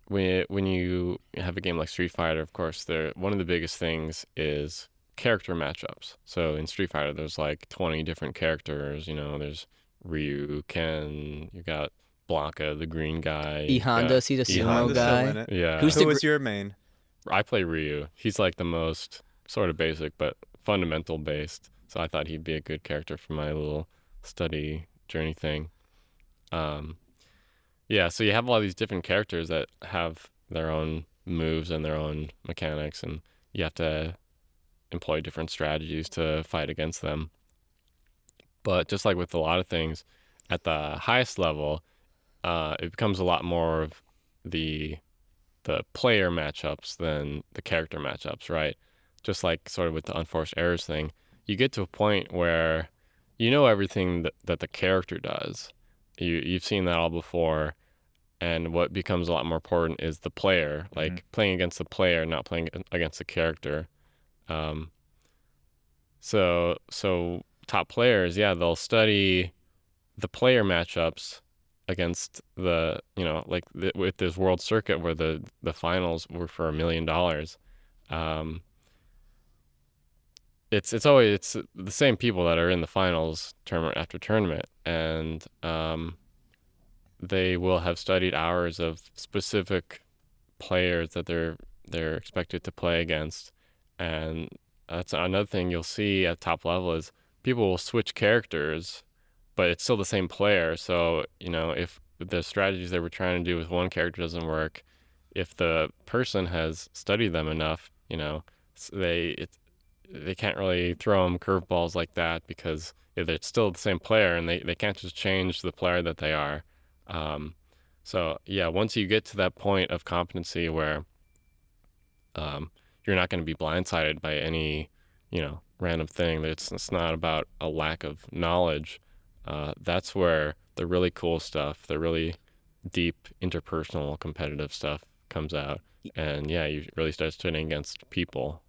you have a game like Street Fighter, of course, one of the biggest things is character matchups. So in Street Fighter, there's like 20 different characters. You know, there's Ryu, Ken, you got Blanca, the green guy. E Honda, is he the sumo Honda's still in guy? it. Yeah. Who's Who the is your main? I play Ryu. He's like the most sort of basic, but fundamental based. So I thought he'd be a good character for my little study journey thing. Yeah, so you have a lot of these different characters that have their own moves and their own mechanics, and you have to employ different strategies to fight against them. But just like with a lot of things, at the highest level, it becomes a lot more of the player matchups than the character matchups, right? Just like sort of with the unforced errors thing, you get to a point where you know everything that the character does. You've seen that all before, and what becomes a lot more important is the player, like playing against the player, not playing against the character. So top players, yeah, they'll study the player matchups against with this world circuit where the finals were for $1 million. It's always the same people that are in the finals tournament after tournament, and they will have studied hours of specific players that they're expected to play against. And that's another thing you'll see at top level is people will switch characters, but it's still the same player. So, you know, if the strategies they were trying to do with one character doesn't work, if the person has studied them enough, you know, they can't really throw them curveballs like that, because it's still the same player, and they can't just change the player that they are. So yeah, once you get to that point of competency where you're not going to be blindsided by any, you know, random thing, it's not about a lack of knowledge. That's where the really cool stuff, the really deep interpersonal competitive stuff comes out. And yeah, you really start studying against people.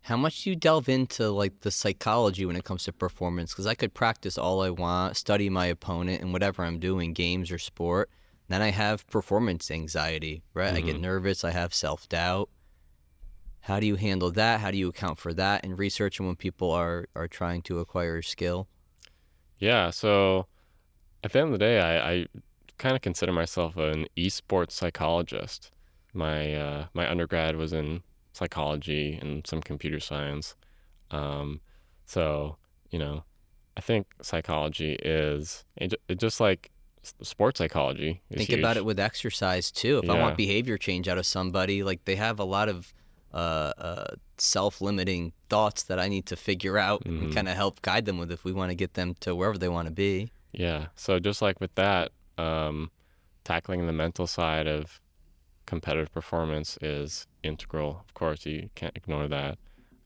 How much do you delve into like the psychology when it comes to performance? Because I could practice all I want, study my opponent and whatever I'm doing, games or sport. Then I have performance anxiety, right? I get nervous. I have self-doubt. How do you handle that? How do you account for that in research and when people are trying to acquire a skill? Yeah, so at the end of the day, I kind of consider myself an eSports psychologist. My undergrad was in psychology and some computer science. So, you know, I think psychology is just like sports psychology is Think huge. about it with exercise too. If I Yeah. want behavior change out of somebody, like they have a lot of self-limiting thoughts that I need to figure out and kind of help guide them with if we want to get them to wherever they want to be. Yeah. So just like with that, tackling the mental side of competitive performance is integral. Of course, you can't ignore that.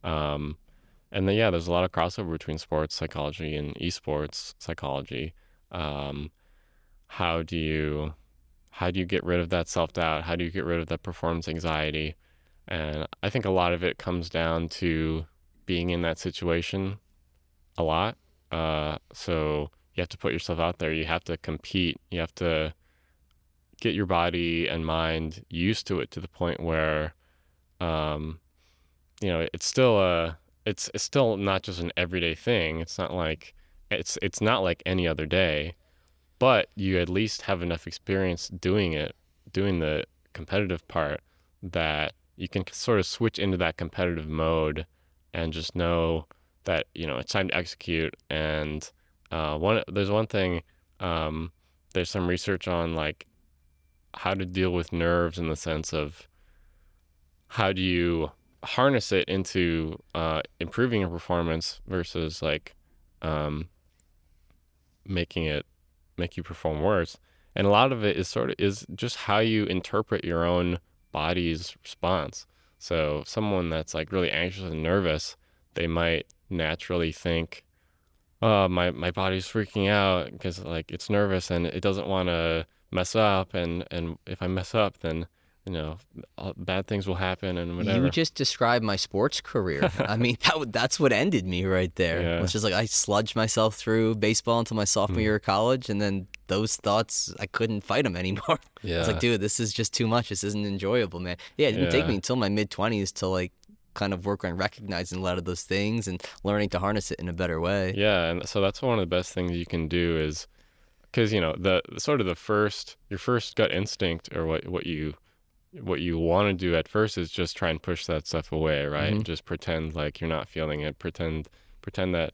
And then, yeah, there's a lot of crossover between sports psychology and esports psychology. how do you get rid of that self-doubt? How do you get rid of that performance anxiety? And I think a lot of it comes down to being in that situation a lot. So you have to put yourself out there. You have to compete. You have to get your body and mind used to it to the point where, it's still it's still not just an everyday thing. It's not like any other day, but you at least have enough experience doing the competitive part, that you can sort of switch into that competitive mode and just know that, it's time to execute. And there's one thing, there's some research on like how to deal with nerves, in the sense of how do you harness it into improving your performance versus like make you perform worse. And a lot of it is just how you interpret your own body's response. So someone that's like really anxious and nervous, they might naturally think, oh, my body's freaking out because like it's nervous and it doesn't want to mess up, and if I mess up, then bad things will happen and whatever. You just described my sports career. I mean, that's what ended me right there. Yeah. It's just like I sludged myself through baseball until my sophomore year of college, and then those thoughts, I couldn't fight them anymore. Yeah. It's like, dude, this is just too much. This isn't enjoyable, man. Yeah, it didn't take me until my mid-20s to like kind of work on recognizing a lot of those things and learning to harness it in a better way. Yeah, and so that's one of the best things you can do, is because the sort of your first gut instinct, or what you want to do at first, is just try and push that stuff away, right? Mm-hmm. Just pretend like you're not feeling it. Pretend that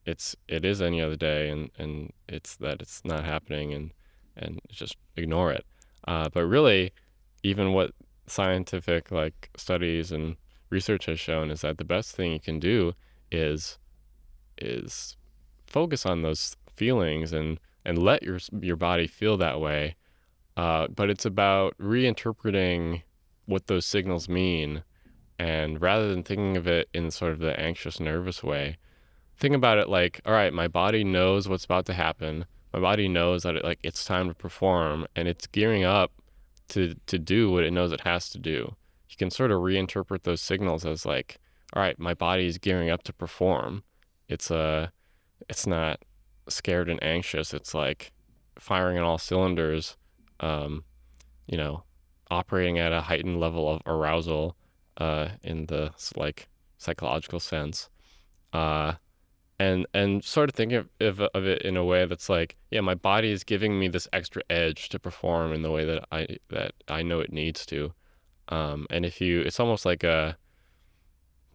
it is any other day, and it's not happening, and just ignore it. But really, even what scientific like studies and research has shown is that the best thing you can do is focus on those feelings and let your body feel that way. But it's about reinterpreting what those signals mean, and rather than thinking of it in sort of the anxious, nervous way, think about it like, all right, my body knows what's about to happen. My body knows that it's time to perform, and it's gearing up to do what it knows it has to do. You can sort of reinterpret those signals as like, all right, my body is gearing up to perform. It's not scared and anxious. It's like firing on all cylinders, operating at a heightened level of arousal, in the like psychological sense, and sort of thinking of it in a way that's like, yeah, my body is giving me this extra edge to perform in the way that I know it needs to, and it's almost like a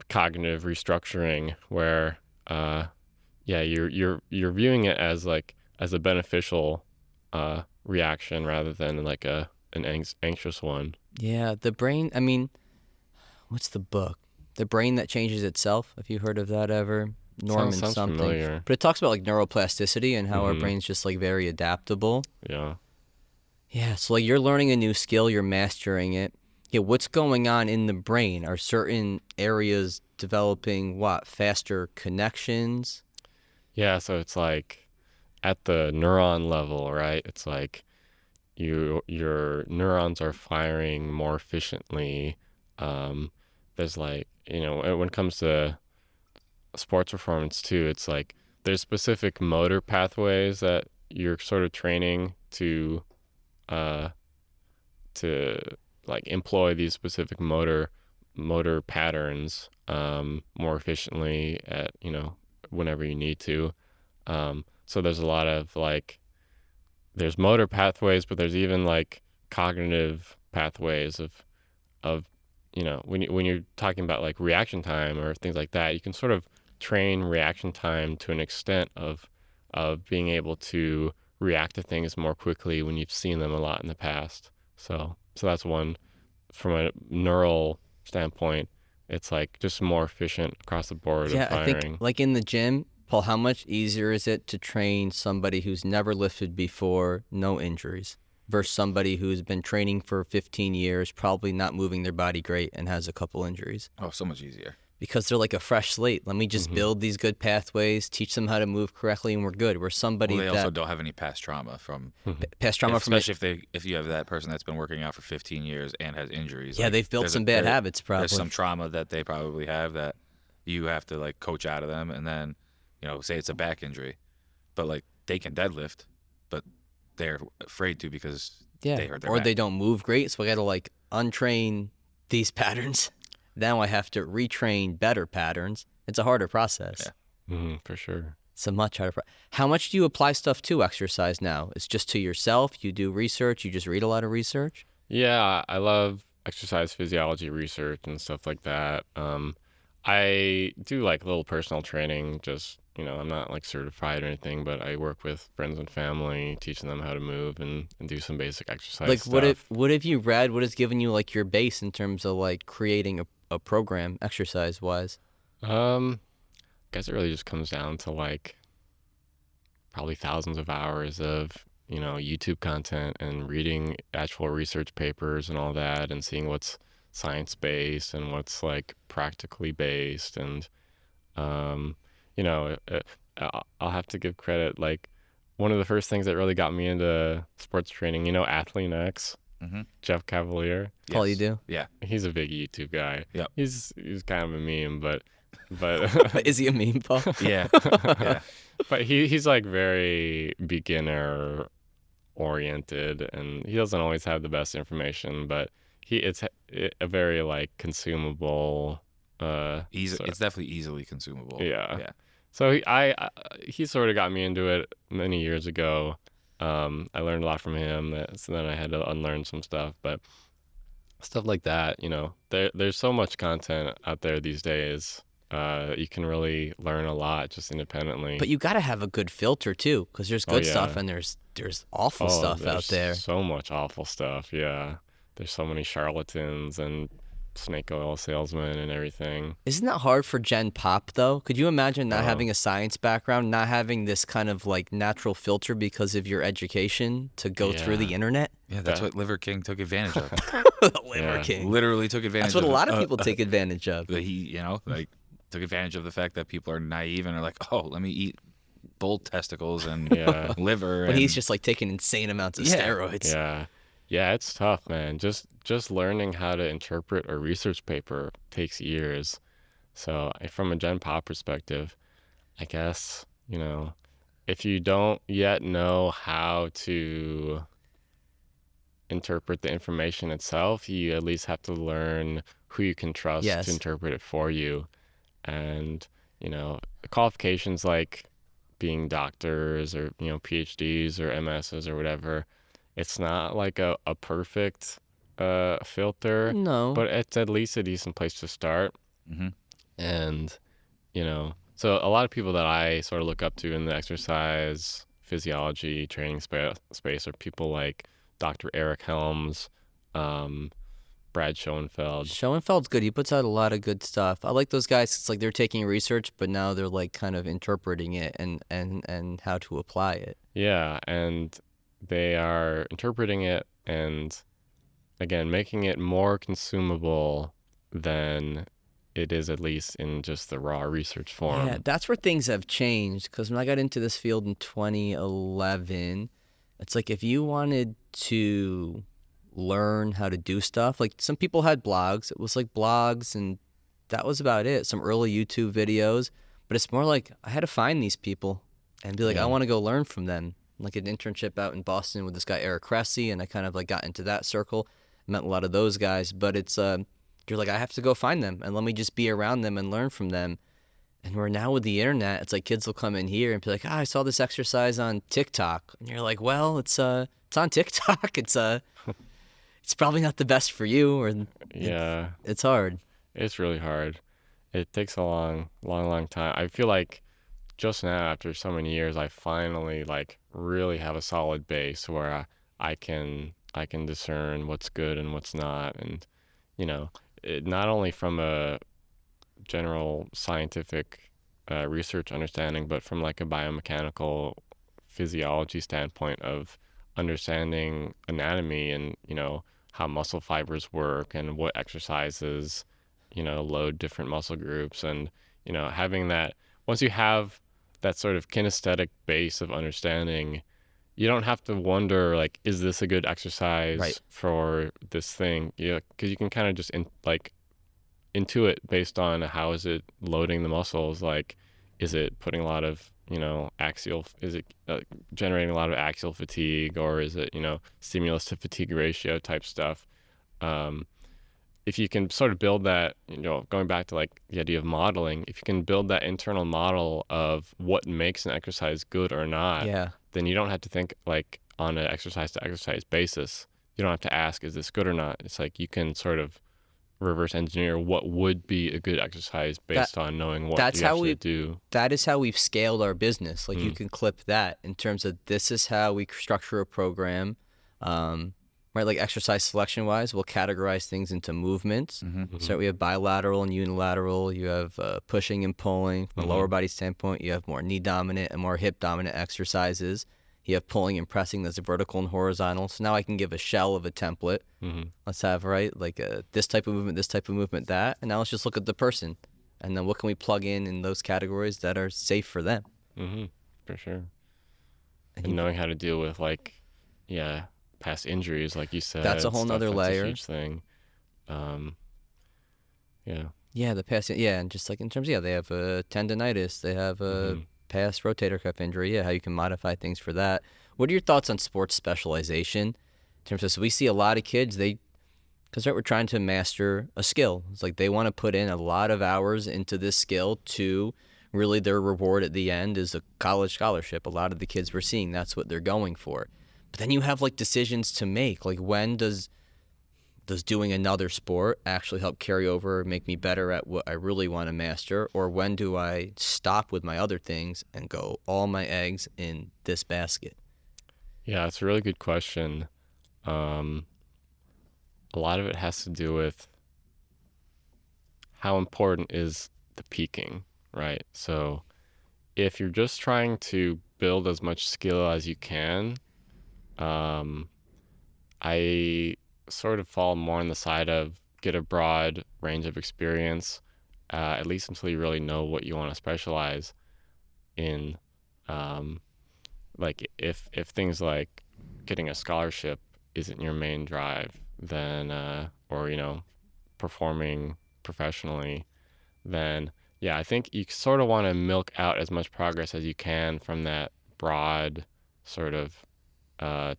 cognitive restructuring where, you're viewing it as a beneficial reaction rather than like an anxious one. Yeah, the brain, I mean, what's the book? The Brain That Changes Itself. Have you heard of that ever? Norman Sounds something. familiar. But it talks about like neuroplasticity and how our brain's just like very adaptable. Yeah. Yeah, so like you're learning a new skill, you're mastering it. Yeah, what's going on in the brain? Are certain areas developing faster connections? Yeah, so it's like at the neuron level, right? It's like your neurons are firing more efficiently. There's like, when it comes to sports performance too, it's like there's specific motor pathways that you're sort of training to like employ these specific motor patterns more efficiently at whenever you need to. So there's a lot of like, there's motor pathways, but there's even like cognitive pathways of when you're talking about like reaction time or things like that, you can sort of train reaction time to an extent of being able to react to things more quickly when you've seen them a lot in the past. So that's one. From a neural standpoint, it's like just more efficient across the board of firing. I think like in the gym, Paul, how much easier is it to train somebody who's never lifted before, no injuries, versus somebody who's been training for 15 years, probably not moving their body great and has a couple injuries? Oh, so much easier. because they're like a fresh slate. Let me just build these good pathways, teach them how to move correctly, and we're good. We're somebody Well, they that also don't have any past trauma from past trauma from especially if you have that person that's been working out for 15 years and has injuries. Yeah, like, they've built there's some bad there- habits probably. There's some trauma that they probably have that you have to like coach out of them, and then say it's a back injury, but like they can deadlift, but they're afraid to because they hurt their or back. they don't move great, so I got to like untrain these patterns. Now I have to retrain better patterns. It's a harder process. Yeah. For sure. It's a much harder. How much do you apply stuff to exercise now? It's just to yourself. You do research. You just read a lot of research. Yeah, I love exercise physiology research and stuff like that. I do like little personal training. Just I'm not like certified or anything, but I work with friends and family, teaching them how to move and do some basic exercise Like stuff. what have you read? What has given you like your base in terms of like creating a program exercise wise? I guess it really just comes down to like probably thousands of hours of YouTube content and reading actual research papers and all that, and seeing what's science based and what's like practically based. And I'll have to give credit, like one of the first things that really got me into sports training, Athlete X, Jeff Cavalier. Paul, you do? Yeah. He's a big YouTube guy. Yep. He's kind of a meme, but Is he a meme, Paul? Yeah. Yeah. but he's like very beginner oriented, and he doesn't always have the best information, but it's a very like consumable It's definitely easily consumable. Yeah. Yeah. So he sort of got me into it many years ago. I learned a lot from him, so then I had to unlearn some stuff, but stuff like that, there's so much content out there these days. You can really learn a lot just independently. But you got to have a good filter too, because there's good yeah. stuff and there's awful stuff out there's there. So much awful stuff. Yeah. There's so many charlatans and snake oil salesmen and everything. Isn't that hard for Gen Pop though? Could you imagine not having a science background, not having this kind of like natural filter because of your education to go through the internet? Yeah, that's what Liver King took advantage of. The Liver King. Literally took advantage. That's what of a lot of people take advantage of. That he, like, took advantage of the fact that people are naive and are like, oh, let me eat bull testicles and liver. But he's just like taking insane amounts of steroids. Yeah, it's tough, man. Just learning how to interpret a research paper takes years. So from a Gen Pop perspective, I guess, if you don't yet know how to interpret the information itself, you at least have to learn who you can trust to interpret it for you. And, the qualifications like being doctors or, PhDs or MSs or whatever, it's not like a perfect filter. No. But it's at least a decent place to start. Mm-hmm. And, so a lot of people that I sort of look up to in the exercise physiology training space are people like Dr. Eric Helms, Brad Schoenfeld. Schoenfeld's good. He puts out a lot of good stuff. I like those guys. It's like they're taking research, but now they're like kind of interpreting it and how to apply it. Yeah, and they are interpreting it and, again, making it more consumable than it is at least in just the raw research form. Yeah, that's where things have changed, because when I got into this field in 2011, it's like if you wanted to learn how to do stuff, like some people had blogs. It was like blogs, and that was about it. Some early YouTube videos, but it's more like I had to find these people and be like, I want to go learn from them. Like an internship out in Boston with this guy Eric Cressy, and I kind of like got into that circle, met a lot of those guys. But it's you're like, I have to go find them and let me just be around them and learn from them. And we're now with the internet, it's like kids will come in here and be like, I saw this exercise on TikTok, and you're like, well, it's on TikTok. It's probably not the best for you, or it's hard. It's really hard. It takes a long time. I feel like just now, after so many years, I finally like really have a solid base where I can discern what's good and what's not, and not only from a general scientific research understanding, but from like a biomechanical physiology standpoint of understanding anatomy and how muscle fibers work and what exercises load different muscle groups, and having that, once you have that sort of kinesthetic base of understanding, you don't have to wonder like, is this a good exercise Right. for this thing? Yeah, because you can kind of just intuit based on how is it loading the muscles. Like, is it putting a lot of is it generating a lot of axial fatigue, or is it stimulus to fatigue ratio type stuff? If you can sort of build that, going back to like the idea of modeling, if you can build that internal model of what makes an exercise good or not, Yeah. then you don't have to think like on an exercise to exercise basis. You don't have to ask, is this good or not? It's like you can sort of reverse engineer what would be a good exercise based on knowing what that's you how actually we do. That is how we've scaled our business. Like you can clip that in terms of this is how we structure a program. Right, like exercise selection wise, we'll categorize things into movements. So we have bilateral and unilateral. You have pushing and pulling. From a lower body standpoint, you have more knee dominant and more hip dominant exercises. You have pulling and pressing that's vertical and horizontal. So now I can give a shell of a template. Let's have, right, like this type of movement, that. And now let's just look at the person. And then what can we plug in those categories that are safe for them? For sure. And knowing how to deal with past injuries, like you said. That's a whole nother layer. That's a huge thing. Yeah, the past, and just like in terms, they have a tendonitis, they have a past rotator cuff injury, how you can modify things for that. What are your thoughts on sports specialization? In terms of, so we see a lot of kids, because we're trying to master a skill. It's like they want to put in a lot of hours into this skill to really their reward at the end is a college scholarship. A lot of the kids we're seeing, that's what they're going for. But then you have like decisions to make. Like when does doing another sport actually help carry over, make me better at what I really want to master? Or when do I stop with my other things and go all my eggs in this basket? Yeah, it's a really good question. A lot of it has to do with how important is the peaking, right? So if you're just trying to build as much skill as you can, I sort of fall more on the side of get a broad range of experience, at least until you really know what you want to specialize in. Like if things like getting a scholarship isn't your main drive, then or performing professionally, then I think you sort of want to milk out as much progress as you can from that broad sort of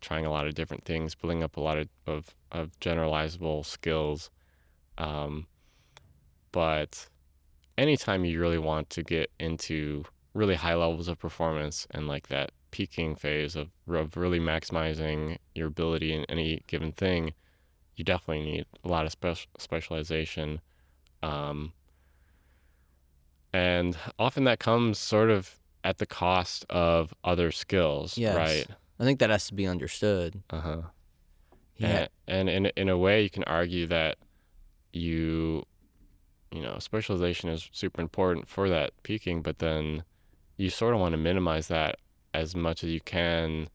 trying a lot of different things, building up a lot of generalizable skills. But anytime you really want to get into really high levels of performance and like that peaking phase of really maximizing your ability in any given thing, you definitely need a lot of specialization. And often that comes sort of at the cost of other skills, Yes. right? I think that has to be understood. Yeah. And in a way, you can argue that specialization is super important for that peaking, but then you sort of want to minimize that as much as you can.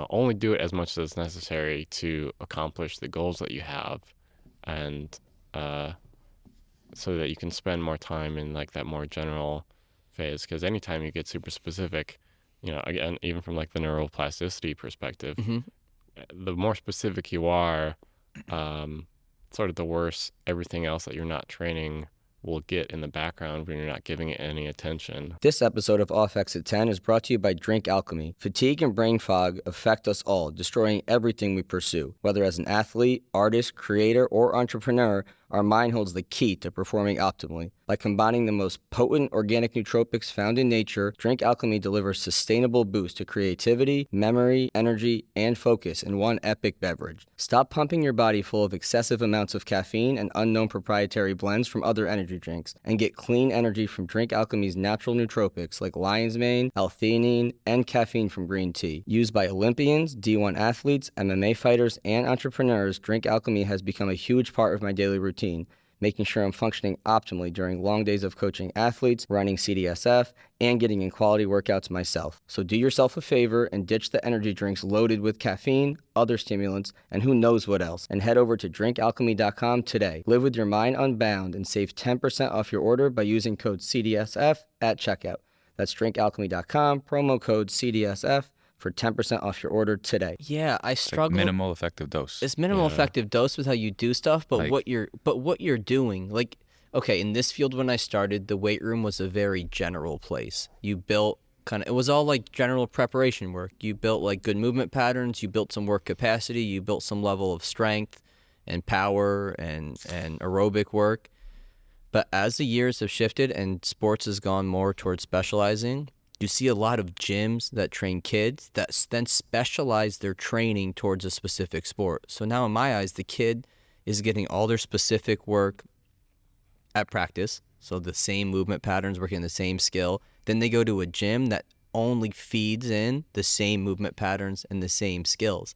Only do it as much as necessary to accomplish the goals that you have, and so that you can spend more time in like that more general phase. Because anytime you get super specific, again, even from like the neuroplasticity perspective, the more specific you are, sort of the worse everything else that you're not training will get in the background when you're not giving it any attention. This episode of Off Exit 10 is brought to you by Drink Alchemy. Fatigue and brain fog affect us all, destroying everything we pursue. Whether as an athlete, artist, creator, or entrepreneur, our mind holds the key to performing optimally. By combining the most potent organic nootropics found in nature, Drink Alchemy delivers sustainable boost to creativity, memory, energy, and focus in one epic beverage. Stop pumping your body full of excessive amounts of caffeine and unknown proprietary blends from other energy drinks, and get clean energy from Drink Alchemy's natural nootropics like lion's mane, L-theanine, and caffeine from green tea. Used by Olympians, D1 athletes, MMA fighters, and entrepreneurs, Drink Alchemy has become a huge part of my daily routine, making sure I'm functioning optimally during long days of coaching athletes, running CDSF, and getting in quality workouts myself. So do yourself a favor and ditch the energy drinks loaded with caffeine, other stimulants, and who knows what else, and head over to drinkalchemy.com today. Live with your mind unbound and save 10% off your order by using code CDSF at checkout. That's drinkalchemy.com, promo code CDSF for 10% off your order today. Yeah, I It's like struggle. minimal effective dose. It's minimal Yeah. effective dose with how you do stuff, but Like- what you're doing, like, okay, in this field when I started, the weight room was a very general place. You built it was all like general preparation work. You built like good movement patterns, you built some work capacity, you built some level of strength and power and aerobic work. But as the years have shifted and sports has gone more towards specializing, you see a lot of gyms that train kids that then specialize their training towards a specific sport. So now in my eyes, the kid is getting all their specific work at practice. So the same movement patterns, working the same skill. Then they go to a gym that only feeds in the same movement patterns and the same skills.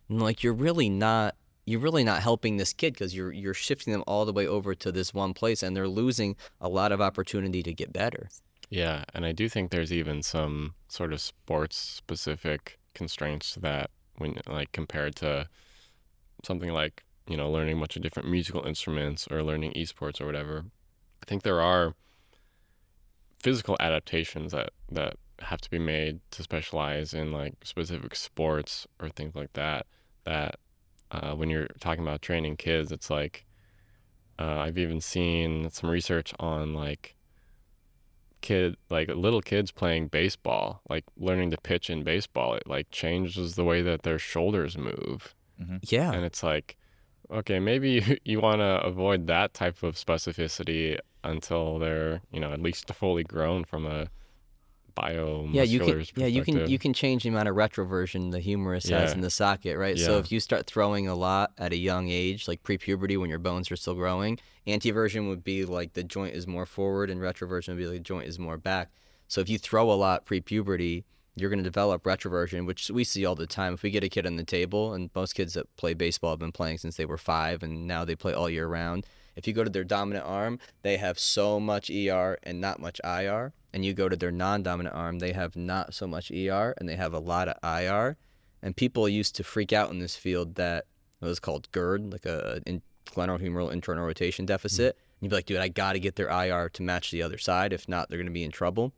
And like you're really not helping this kid because you're shifting them all the way over to this one place, and they're losing a lot of opportunity to get better. Yeah, and I do think there's even some sort of sports-specific constraints to that when, like, compared to something like, learning a bunch of different musical instruments or learning esports or whatever. I think there are physical adaptations that have to be made to specialize in, like, specific sports or things like that, when you're talking about training kids, it's like, I've even seen some research on, like, little kids playing baseball, like learning to pitch in baseball. It like changes the way that their shoulders move. Yeah. And it's like, okay, maybe you want to avoid that type of specificity until they're, at least fully grown from a biomuscular perspective. you can change the amount of retroversion the humerus has Yeah. in the socket, right? So Yeah. if you start throwing a lot at a young age, like pre-puberty when your bones are still growing, anteversion would be like the joint is more forward and retroversion would be like the joint is more back. So if you throw a lot pre-puberty, you're going to develop retroversion, which we see all the time. If we get a kid on the table, and most kids that play baseball have been playing since they were 5 and now they play all year round. If you go to their dominant arm, they have so much ER and not much IR. And you go to their non-dominant arm, they have not so much ER and they have a lot of IR. And people used to freak out in this field that it was called GERD, like a glenohumeral internal rotation deficit. And you'd be like, dude, I got to get their IR to match the other side. If not, they're going to be in trouble.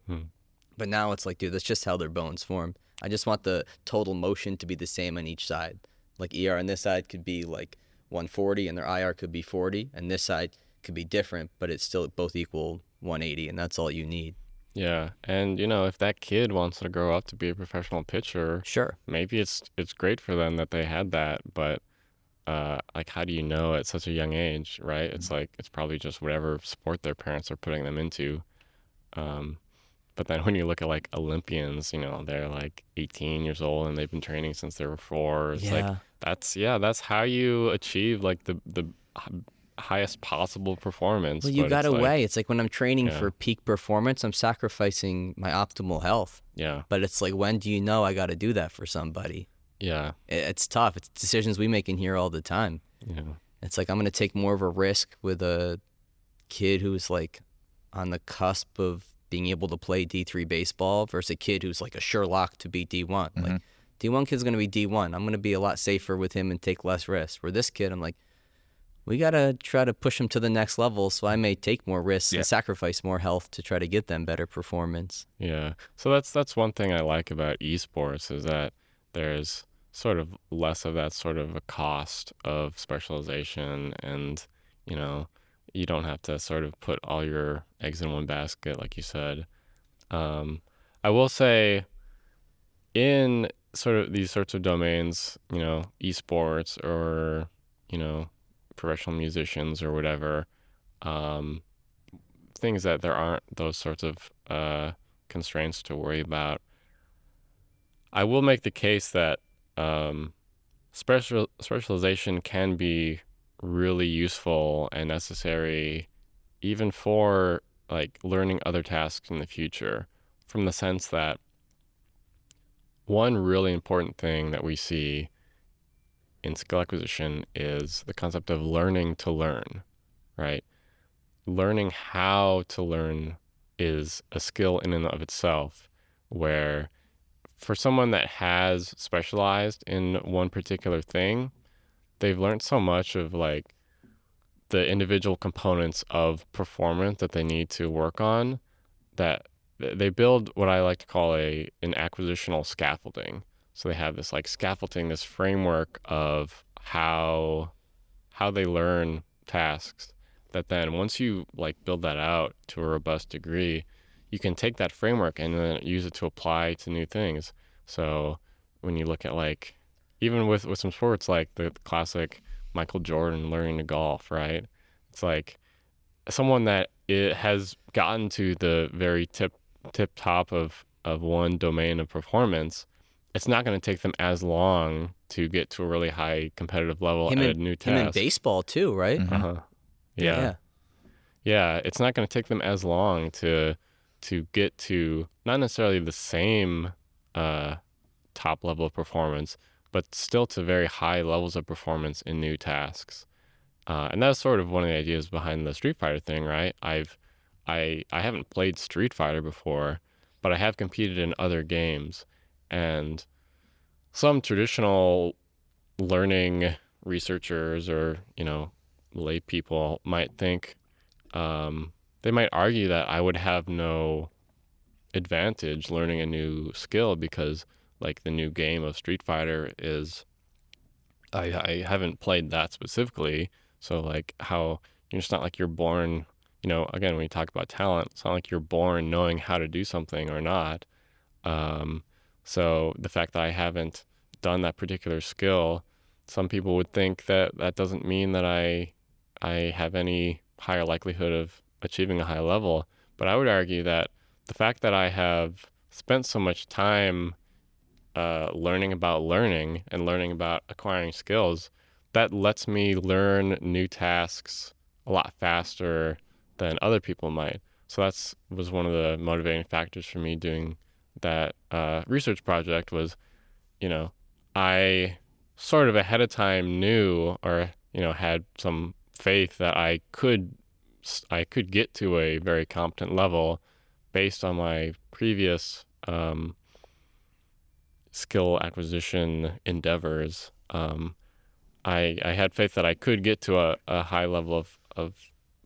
But now it's like, dude, that's just how their bones form. I just want the total motion to be the same on each side. Like ER on this side could be like 140 and their IR could be 40. And this side could be different, but it's still both equal 180. And that's all you need. Yeah, and if that kid wants to grow up to be a professional pitcher, Sure. maybe it's great for them that they had that, but like, how do you know at such a young age, right? It's like it's probably just whatever sport their parents are putting them into. But then when you look at like Olympians, they're like 18 years old and they've been training since they were 4. It's like that's how you achieve like the highest possible performance. Well, you but got it's to like, weigh. It's like when I'm training Yeah. for peak performance, I'm sacrificing my optimal health. Yeah, But it's like, when do you know I got to do that for somebody? yeah, It's tough. It's decisions we make in here all the time. yeah, It's like I'm going to take more of a risk with a kid who's like on the cusp of being able to play D3 baseball versus a kid who's like a sure lock to be D1. Like D1 kid's going to be D1. I'm going to be a lot safer with him and take less risks. For this kid, I'm like, we got to try to push him to the next level, so I may take more risks Yeah. and sacrifice more health to try to get them better performance. yeah. So that's one thing I like about esports is that there's sort of less of that sort of a cost of specialization, and you don't have to sort of put all your eggs in one basket, like you said. I will say, in sort of these sorts of domains, esports or professional musicians or whatever, things that there aren't those sorts of constraints to worry about. I will make the case that specialization can be really useful and necessary even for like learning other tasks in the future, from the sense that one really important thing that we see in skill acquisition is the concept of learning to learn, right? learning how to learn is a skill in and of itself, where for someone that has specialized in one particular thing, they've learned so much of like the individual components of performance that they need to work on, that they build what I like to call an acquisitional scaffolding. So they have this like scaffolding, this framework of how they learn tasks, that then once you like build that out to a robust degree, you can take that framework and then use it to apply to new things. So when you look at like, even with some sports, like the classic Michael Jordan learning to golf, right? It's like someone that it has gotten to the very tip top of one domain of performance, it's not going to take them as long to get to a really high competitive level at a new task. Him in baseball too, right? Uh-huh. Yeah. It's not going to take them as long to get to not necessarily the same top level of performance, but still to very high levels of performance in new tasks. And that's sort of one of the ideas behind the Street Fighter thing, right? I haven't played Street Fighter before, but I have competed in other games, and some traditional learning researchers or, lay people might think, they might argue that I would have no advantage learning a new skill because like the new game of Street Fighter is, I haven't played that specifically. So like how, it's not like you're born, again, when you talk about talent, it's not like you're born knowing how to do something or not. So the fact that I haven't done that particular skill, some people would think that that doesn't mean that I have any higher likelihood of achieving a high level. But I would argue that the fact that I have spent so much time learning about learning and learning about acquiring skills, that lets me learn new tasks a lot faster than other people might. So was one of the motivating factors for me doing that research project was, I sort of ahead of time knew or, had some faith that I could get to a very competent level based on my previous skill acquisition endeavors. I had faith that I could get to a high level of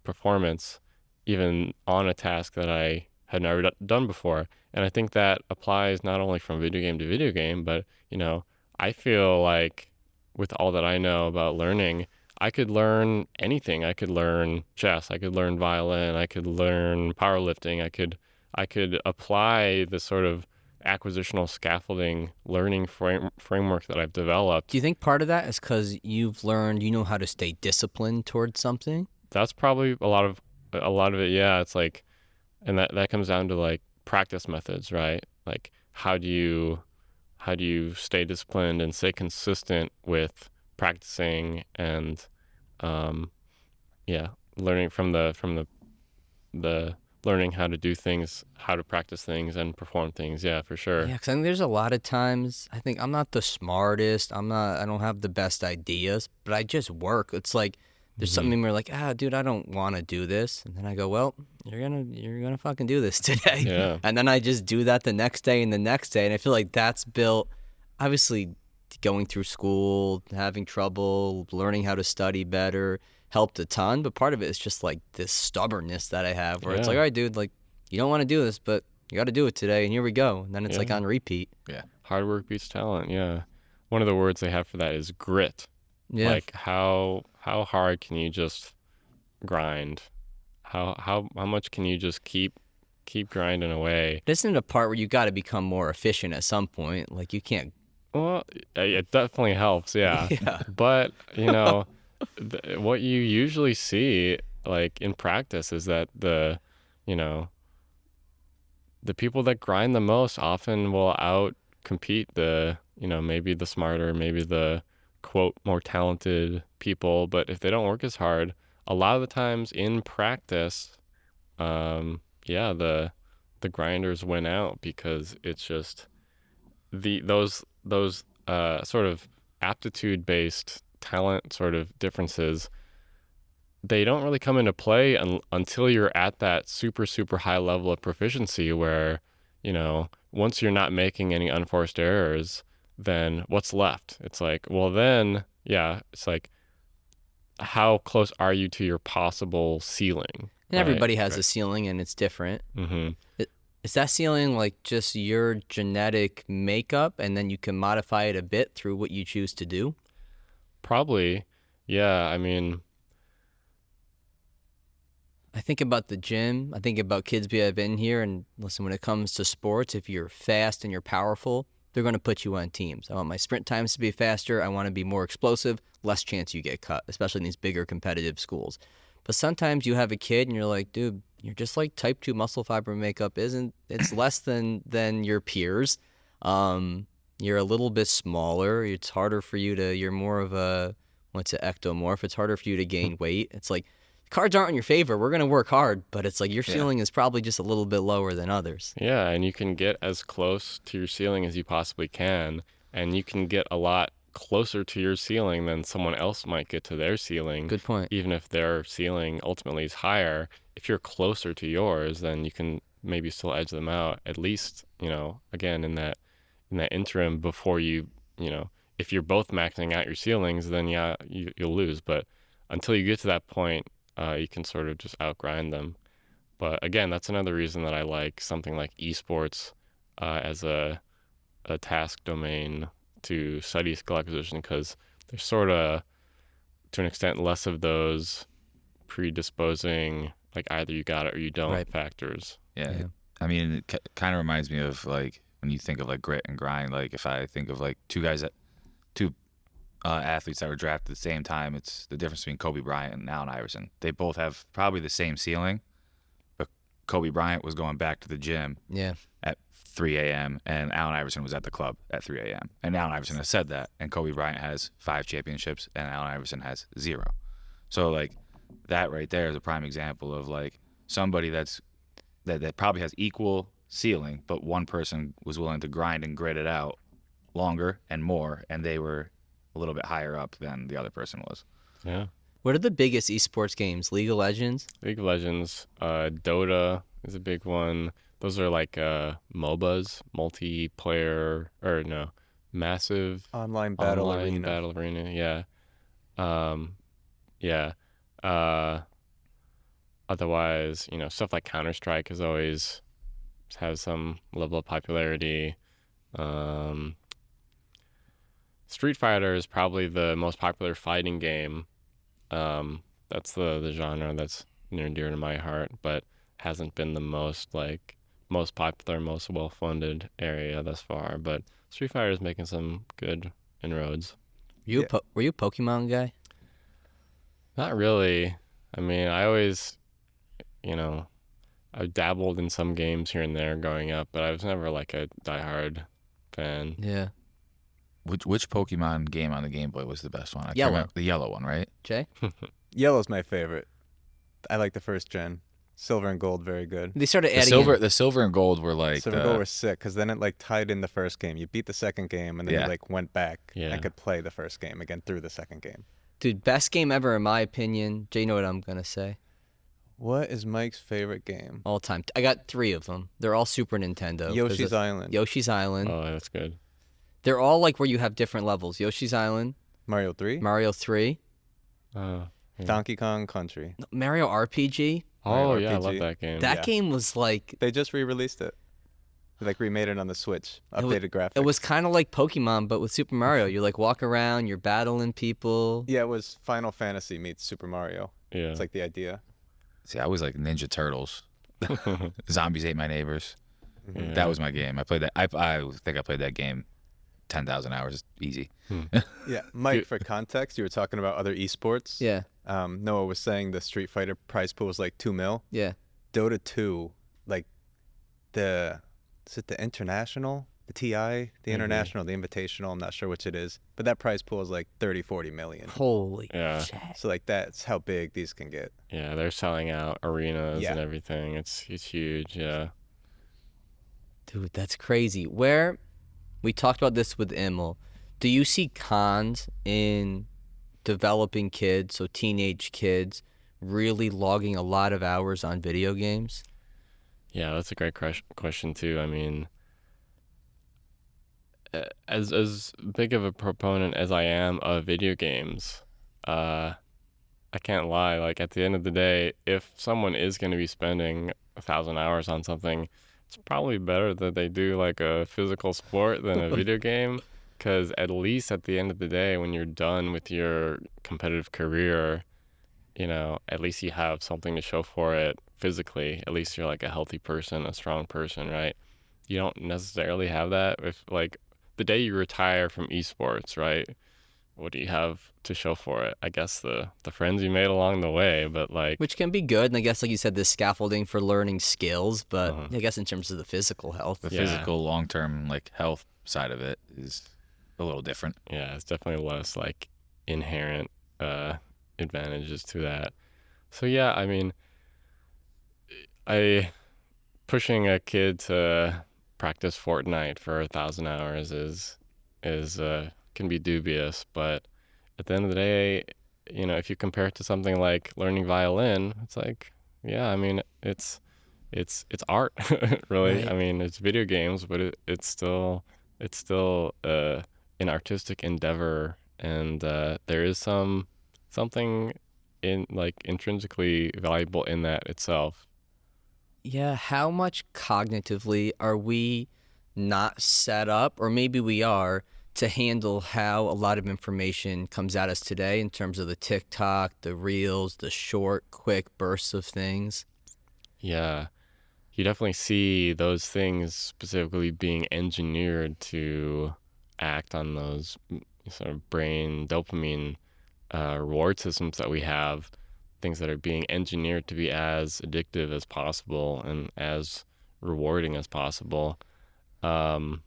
performance even on a task that I had never done before. And I think that applies not only from video game to video game, but, I feel like with all that I know about learning, I could learn anything. I could learn chess, I could learn violin, I could learn powerlifting, I could apply the sort of acquisitional scaffolding learning framework that I've developed. Do you think part of that is because you've learned, how to stay disciplined towards something? That's probably a lot of it. Yeah, it's like, and that comes down to like practice methods, right? Like how do you stay disciplined and stay consistent with practicing and learning from the learning how to do things, how to practice things and perform things. Yeah, for sure. Yeah, because I think there's a lot of times I think I'm not the smartest. I don't have the best ideas, but I just work. It's like there's something where like, dude, I don't want to do this, and then I go, well, you're gonna fucking do this today. Yeah. And then I just do that the next day and the next day, and I feel like that's built. Obviously, going through school, having trouble, learning how to study better helped a ton, but part of it is just like this stubbornness that I have where it's like, all right, dude, like you don't want to do this, but you got to do it today, and here we go. And then it's like on repeat. Yeah. Hard work beats talent. Yeah. One of the words they have for that is grit. Yeah. Like how hard can you just grind? How much can you just keep grinding away? Isn't it a part where you got to become more efficient at some point? Like you can't. Well, it definitely helps. Yeah. Yeah. But, what you usually see like in practice is that the people that grind the most often will out compete maybe the smarter, maybe the quote more talented people. But if they don't work as hard, a lot of the times in practice, the grinders win out because it's just those sort of aptitude based talent sort of differences they don't really come into play until you're at that super, super high level of proficiency where, once you're not making any unforced errors, then what's left? It's like, well, then, yeah, it's like, how close are you to your possible ceiling? And everybody has a ceiling, and it's different. Mm-hmm. Is that ceiling like just your genetic makeup, and then you can modify it a bit through what you choose to do? Probably. Yeah. I mean, I think about the gym. I think about kids we have in here, and listen, when it comes to sports, if you're fast and you're powerful, they're going to put you on teams. I want my sprint times to be faster. I want to be more explosive, less chance you get cut, especially in these bigger competitive schools. But sometimes you have a kid and you're like, dude, you're just like type 2 muscle fiber makeup it's less than your peers. You're a little bit smaller. It's harder for you you're more of a, what's it, ectomorph. It's harder for you to gain weight. It's like, cards aren't in your favor. We're going to work hard, but it's like your ceiling is probably just a little bit lower than others. yeah, and you can get as close to your ceiling as you possibly can, and you can get a lot closer to your ceiling than someone else might get to their ceiling. Good point. Even if their ceiling ultimately is higher, if you're closer to yours, then you can maybe still edge them out. At least, again, in that interim before if you're both maxing out your ceilings, then yeah, you'll lose. But until you get to that point, you can sort of just outgrind them. But again, that's another reason that I like something like eSports as a task domain to study skill acquisition, because there's sort of, to an extent, less of those predisposing, like either you got it or you don't factors. Yeah. I mean, it kind of reminds me of like when you think of like grit and grind. Like if I think of like two athletes that were drafted at the same time, it's the difference between Kobe Bryant and Allen Iverson. They both have probably the same ceiling, but Kobe Bryant was going back to the gym at 3 a.m. and Allen Iverson was at the club at 3 a.m. And Allen Iverson has said that, and Kobe Bryant has 5 championships and Allen Iverson has 0. So like that right there is a prime example of like somebody that probably has equal ceiling, but one person was willing to grind and grit it out longer and more, and they were a little bit higher up than the other person was. Yeah. What are the biggest esports games? League of Legends? League of Legends, Dota is a big one. Those are like MOBAs, multiplayer, or no, massive Online battle arena. Battle arena, yeah. Yeah. Otherwise, stuff like Counter-Strike has some level of popularity. Street Fighter is probably the most popular fighting game. That's the genre that's near and dear to my heart, but hasn't been the most popular, most well-funded area thus far. But Street Fighter is making some good inroads. Were you a Pokemon guy? Not really. I mean, I always, I dabbled in some games here and there growing up, but I was never like a diehard fan. Yeah. Which Pokemon game on the Game Boy was the best one? I can't Yellow. remember. The yellow one, right? Jay? Yellow's my favorite. I like the first gen. Silver and gold, very good. They started adding The silver and gold were like Silver and gold were sick because then it like tied in the first game. You beat the second game and then you like went back and could play the first game again through the second game. Dude, best game ever in my opinion. Jay, you know what I'm going to say? What is Mike's favorite game? All time. I got 3 of them. They're all Super Nintendo. Yoshi's Island. Yoshi's Island. Oh, that's good. They're all like where you have different levels. Yoshi's Island. Mario 3. Mario 3. Yeah. Donkey Kong Country. Mario RPG. Oh, Mario yeah, I RPG. love that game. That game was like... They just re-released it. They like remade it on the Switch. Updated graphics. It was kind of like Pokemon, but with Super Mario. You like walk around, you're battling people. Yeah, it was Final Fantasy meets Super Mario. Yeah. It's like the idea. See, I was like Ninja Turtles. Zombies Ate My Neighbors. Yeah. That was my game. I played that. I think I played that game 10,000 hours easy. Yeah, Mike, for context, you were talking about other esports. Yeah. Noah was saying the Street Fighter prize pool was like $2 million. Yeah. Dota 2, like is it the international, the TI, the international, the invitational? I'm not sure which it is, but that prize pool is like 30-40 million. Holy Yeah. shit. So like that's how big these can get. Yeah, they're selling out arenas Yeah. and everything. It's huge, yeah. Dude, that's crazy. Where we talked about this with Emil. Do you see cons in developing kids, so teenage kids, really logging a lot of hours on video games? Yeah, that's a great question too. I mean, as big of a proponent as I am of video games, uh, I can't lie. Like at the end of the day, if someone is going to be spending 1,000 hours on something, it's probably better that they do like a physical sport than a video game. Because at least at the end of the day, when you're done with your competitive career, at least you have something to show for it physically. At least you're like a healthy person, a strong person, right? You don't necessarily have that if like the day you retire from esports, right? What do you have to show for it? I guess the friends you made along the way, but like, Which can be good, and I guess like you said, the scaffolding for learning skills, but Uh-huh. I guess in terms of the physical health. The Yeah. physical long-term like health side of it is a little different. yeah, it's definitely less like inherent advantages to that. So yeah, I mean, I pushing a kid to practice Fortnite for 1,000 hours is can be dubious, but at the end of the day, if you compare it to something like learning violin, it's like, yeah, I mean, it's art, really. Right. I mean, it's video games, but it's still an artistic endeavor, and there is something in like intrinsically valuable in that itself. Yeah, how much cognitively are we not set up, or maybe we are, to handle how a lot of information comes at us today in terms of the TikTok, the reels, the short, quick bursts of things? Yeah, you definitely see those things specifically being engineered to act on those sort of brain dopamine reward systems that we have, things that are being engineered to be as addictive as possible and as rewarding as possible. Um,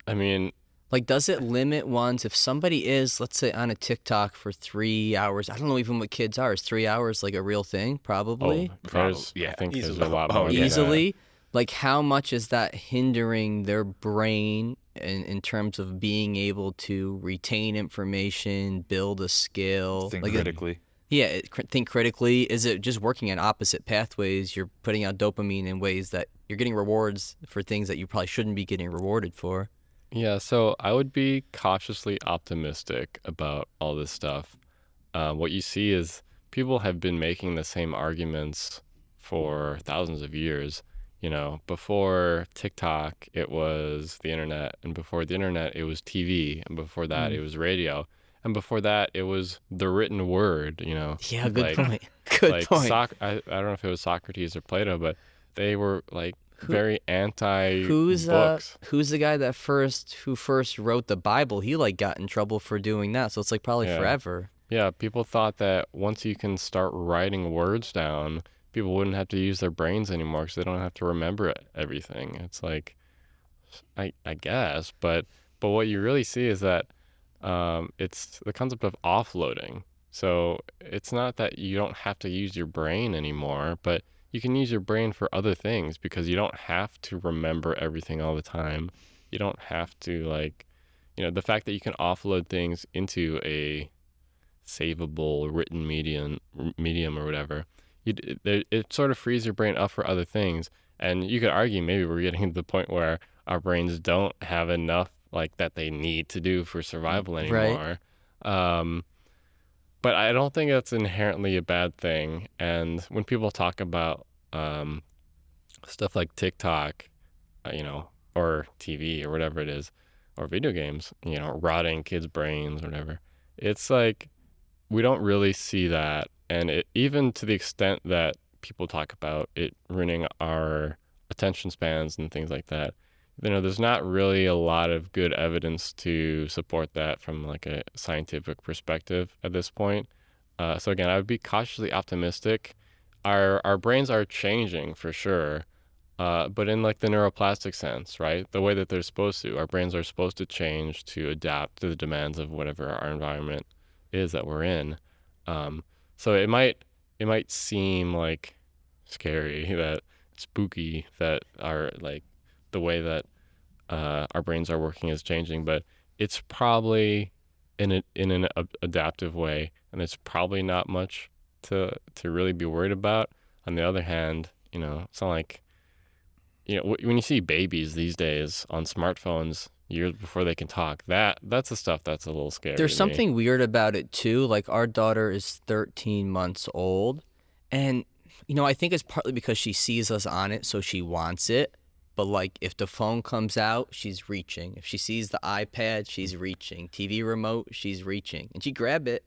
I mean, Like, does it limit ones if somebody is, let's say, on a TikTok for 3 hours? I don't know even what kids are. Is 3 hours like a real thing? Probably. there's, yeah, I think there's easily. a lot Oh, more than yeah. that. Easily. Like, how much is that hindering their brain in terms of being able to retain information, build a skill? Think Like, critically. yeah, think critically. Is it just working in opposite pathways? You're putting out dopamine in ways that you're getting rewards for things that you probably shouldn't be getting rewarded for. Yeah, so I would be cautiously optimistic about all this stuff. What you see is people have been making the same arguments for thousands of years. Before TikTok, it was the internet, and before the internet, it was TV, and before that, it was radio, and before that, it was the written word. Yeah, good like point. Good like point. I don't know if it was Socrates or Plato, but they were like very anti Who's books. who's the guy who first wrote the Bible? He like got in trouble for doing that, so it's like probably Yeah. forever. Yeah, people thought that once you can start writing words down, people wouldn't have to use their brains anymore because they don't have to remember everything. It's like, I guess, but what you really see is that it's the concept of offloading. So it's not that you don't have to use your brain anymore, but you can use your brain for other things because you don't have to remember everything all the time. You don't have to the fact that you can offload things into a savable written medium or whatever, it sort of frees your brain up for other things. And you could argue maybe we're getting to the point where our brains don't have enough like that they need to do for survival anymore. But I don't think that's inherently a bad thing. And when people talk about stuff like TikTok, or TV or whatever it is, or video games, rotting kids' brains or whatever, it's like we don't really see that. And even to the extent that people talk about it ruining our attention spans and things like that, there's not really a lot of good evidence to support that from like a scientific perspective at this point. So again, I would be cautiously optimistic. Our brains are changing for sure, but in like the neuroplastic sense, right? The way that they're supposed to. Our brains are supposed to change to adapt to the demands of whatever our environment is that we're in. So it might seem like scary, that spooky, that our like the way that our brains are working is changing, but it's probably in an adaptive way, and there's probably not much to really be worried about. On the other hand, it's not like, when you see babies these days on smartphones years before they can talk, that's the stuff that's a little scary There's to me. something weird about it too. Like our daughter is 13 months old, and I think it's partly because she sees us on it, so she wants it. But like if the phone comes out, she's reaching. If she sees the iPad, she's reaching. TV remote, she's reaching. And she grab it,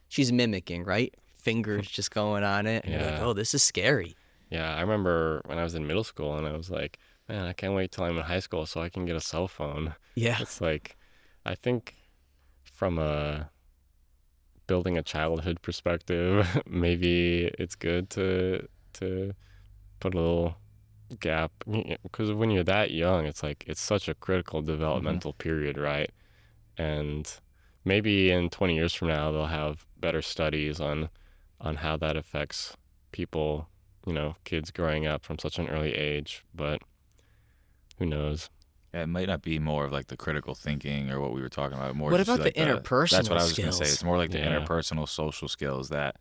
she's mimicking, right? Fingers just going on it. And you're like, Yeah. oh, this is scary. Yeah, I remember when I was in middle school and I was like, man, I can't wait till I'm in high school so I can get a cell phone. Yeah. It's like, I think from a building a childhood perspective, maybe it's good to put a little gap, because when you're that young, it's like it's such a critical developmental period, right? And maybe in 20 years from now, they'll have better studies on how that affects people, kids growing up from such an early age, but who knows? Yeah, it might not be more of like the critical thinking or what we were talking about. More What just about like the interpersonal That's what I was going to say. skills? It's more like the Yeah. interpersonal social skills that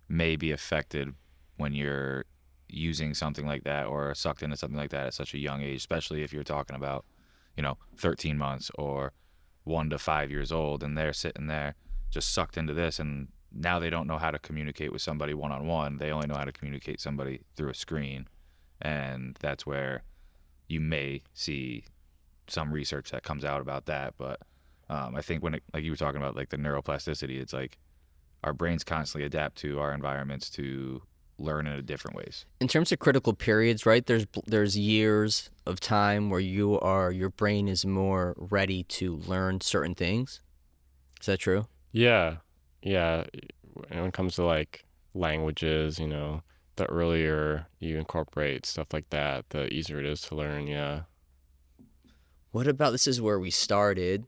may be affected when you're using something like that or sucked into something like that at such a young age, especially if you're talking about, 13 months or 1 to 5 years old, and they're sitting there just sucked into this, and now they don't know how to communicate with somebody one-on-one. They only know how to communicate somebody through a screen, and that's where you may see some research that comes out about that. But I think when like you were talking about like the neuroplasticity, it's like our brains constantly adapt to our environments to learn in different ways. In terms of critical periods, right? There's years of time where your brain is more ready to learn certain things. Is that true? Yeah. And when it comes to like languages, the earlier you incorporate stuff like that, the easier it is to learn. Yeah. What about, this is where we started.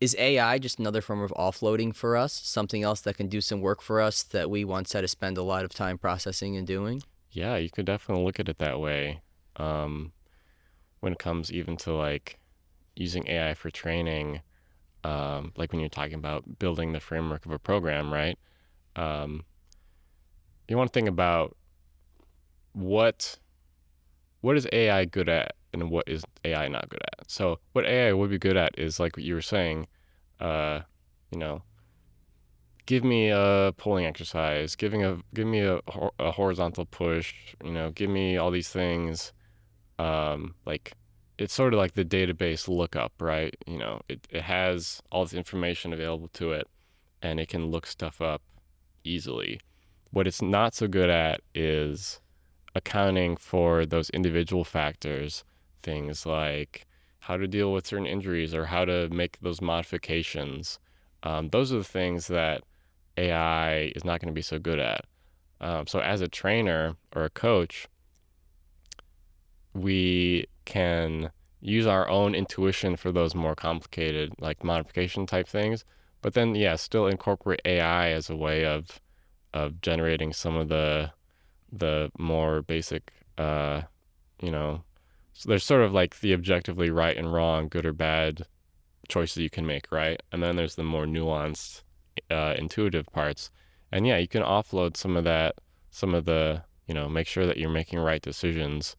Is AI just another form of offloading for us? Something else that can do some work for us that we once had to spend a lot of time processing and doing? Yeah, you could definitely look at it that way. When it comes even to like using AI for training, like when you're talking about building the framework of a program, right? You want to think about what is AI good at and what is AI not good at. So what AI would be good at is like what you were saying, give me a pulling exercise, give me a horizontal push, give me all these things. Like it's sort of like the database lookup, right? It has all this information available to it, and it can look stuff up easily. What it's not so good at is accounting for those individual factors, things like how to deal with certain injuries or how to make those modifications. Those are the things that AI is not going to be so good at. So as a trainer or a coach, we can use our own intuition for those more complicated, like modification type things, but then, still incorporate AI as a way of generating some of the more basic, so there's sort of like the objectively right and wrong, good or bad choices you can make, right? And then there's the more nuanced, intuitive parts. And you can offload some of the, make sure that you're making right decisions,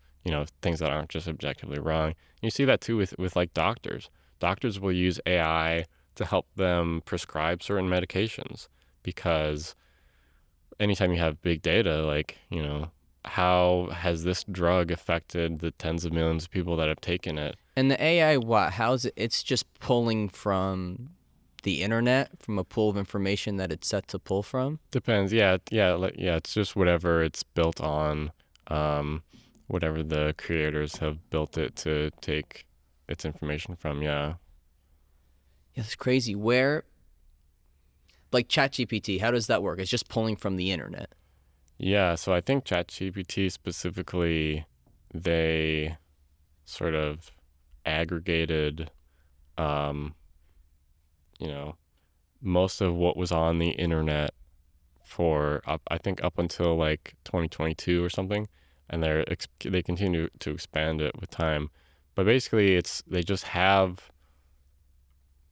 things that aren't just objectively wrong. You see that too with like doctors. Doctors will use AI to help them prescribe certain medications, because anytime you have big data, like, how has this drug affected the tens of millions of people that have taken it? And the AI, what? How's it? It's just pulling from the internet, from a pool of information that it's set to pull from? Depends. Yeah. It's just whatever it's built on, whatever the creators have built it to take its information from. Yeah. Yeah, that's crazy. Where, like ChatGPT, how does that work? It's just pulling from the internet. Yeah. So I think ChatGPT specifically, they sort of aggregated, most of what was on the internet for I think up until like 2022 or something, and they continue to expand it with time. But basically, they just have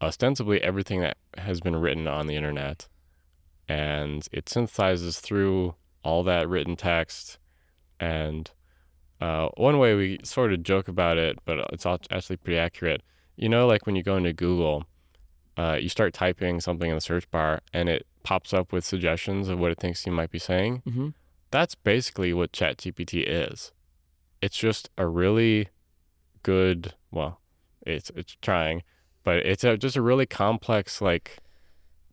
ostensibly everything that has been written on the internet, and it synthesizes through all that written text. And one way we sort of joke about it, but it's actually pretty accurate. Like when you go into Google, you start typing something in the search bar, and it pops up with suggestions of what it thinks you might be saying. Mm-hmm. That's basically what ChatGPT is. It's just a really good, well, it's trying, but it's just a really complex like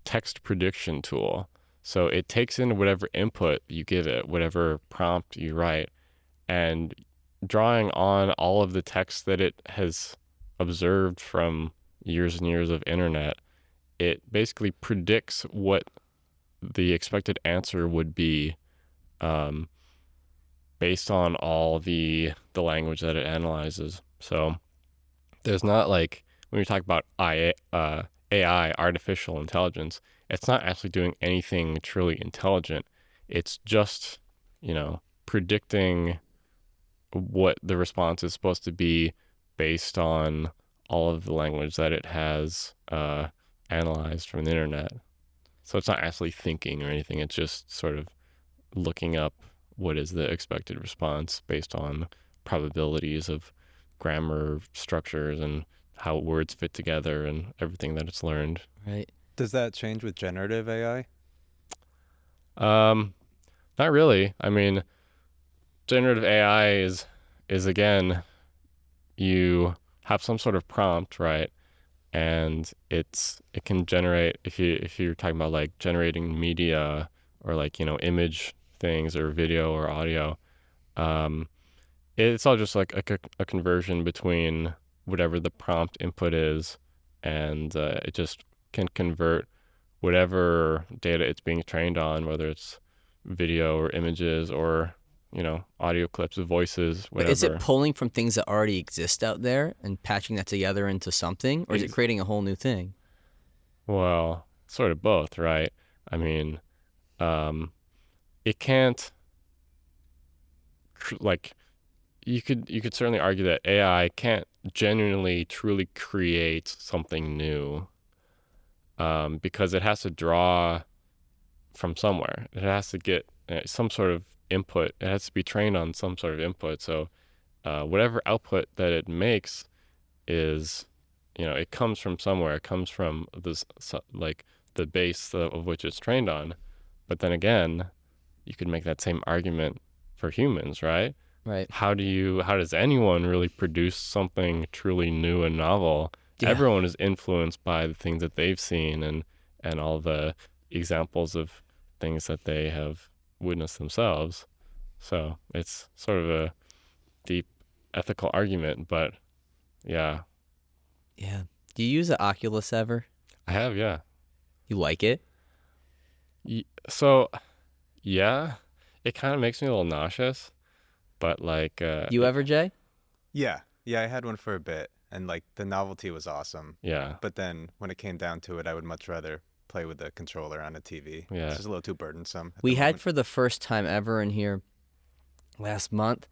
text prediction tool. So it takes in whatever input you give it, whatever prompt you write, and drawing on all of the text that it has observed from years and years of internet, it basically predicts what the expected answer would be, based on all the language that it analyzes. So there's not like, when we talk about AI, artificial intelligence, it's not actually doing anything truly intelligent. It's just, predicting what the response is supposed to be based on all of the language that it has analyzed from the internet. So it's not actually thinking or anything. It's just sort of looking up what is the expected response based on probabilities of grammar structures and how words fit together and everything that it's learned. Right. Does that change with generative AI? Not really. I mean, generative AI is again, you have some sort of prompt, right? And it can generate, if you're talking about like generating media or like, image things or video or audio, it's all just like a conversion between whatever the prompt input is, and it just can convert whatever data it's being trained on, whether it's video or images or audio clips of voices, whatever. But is it pulling from things that already exist out there and patching that together into something, or is it creating a whole new thing? Well, sort of both, right? I mean, it can't, like, you could certainly argue that AI can't genuinely, truly create something new, because it has to draw from somewhere. It has to get some sort of input. It has to be trained on some sort of input. So whatever output that it makes is, it comes from somewhere. It comes from this, like the base of which it's trained on. But then again, you could make that same argument for humans, right? Right. How does anyone really produce something truly new and novel? Yeah. Everyone is influenced by the things that they've seen and all the examples of things that they have witnessed themselves. So it's sort of a deep ethical argument, but yeah. Yeah. Do you use the Oculus ever? I have, yeah. You like it? So, yeah, it kind of makes me a little nauseous, but like... you ever, Jay? Yeah, I had one for a bit, and like the novelty was awesome. Yeah. But then when it came down to it, I would much rather play with the controller on a TV. Yeah. It's just a little too burdensome. We had for the first time ever in here last month,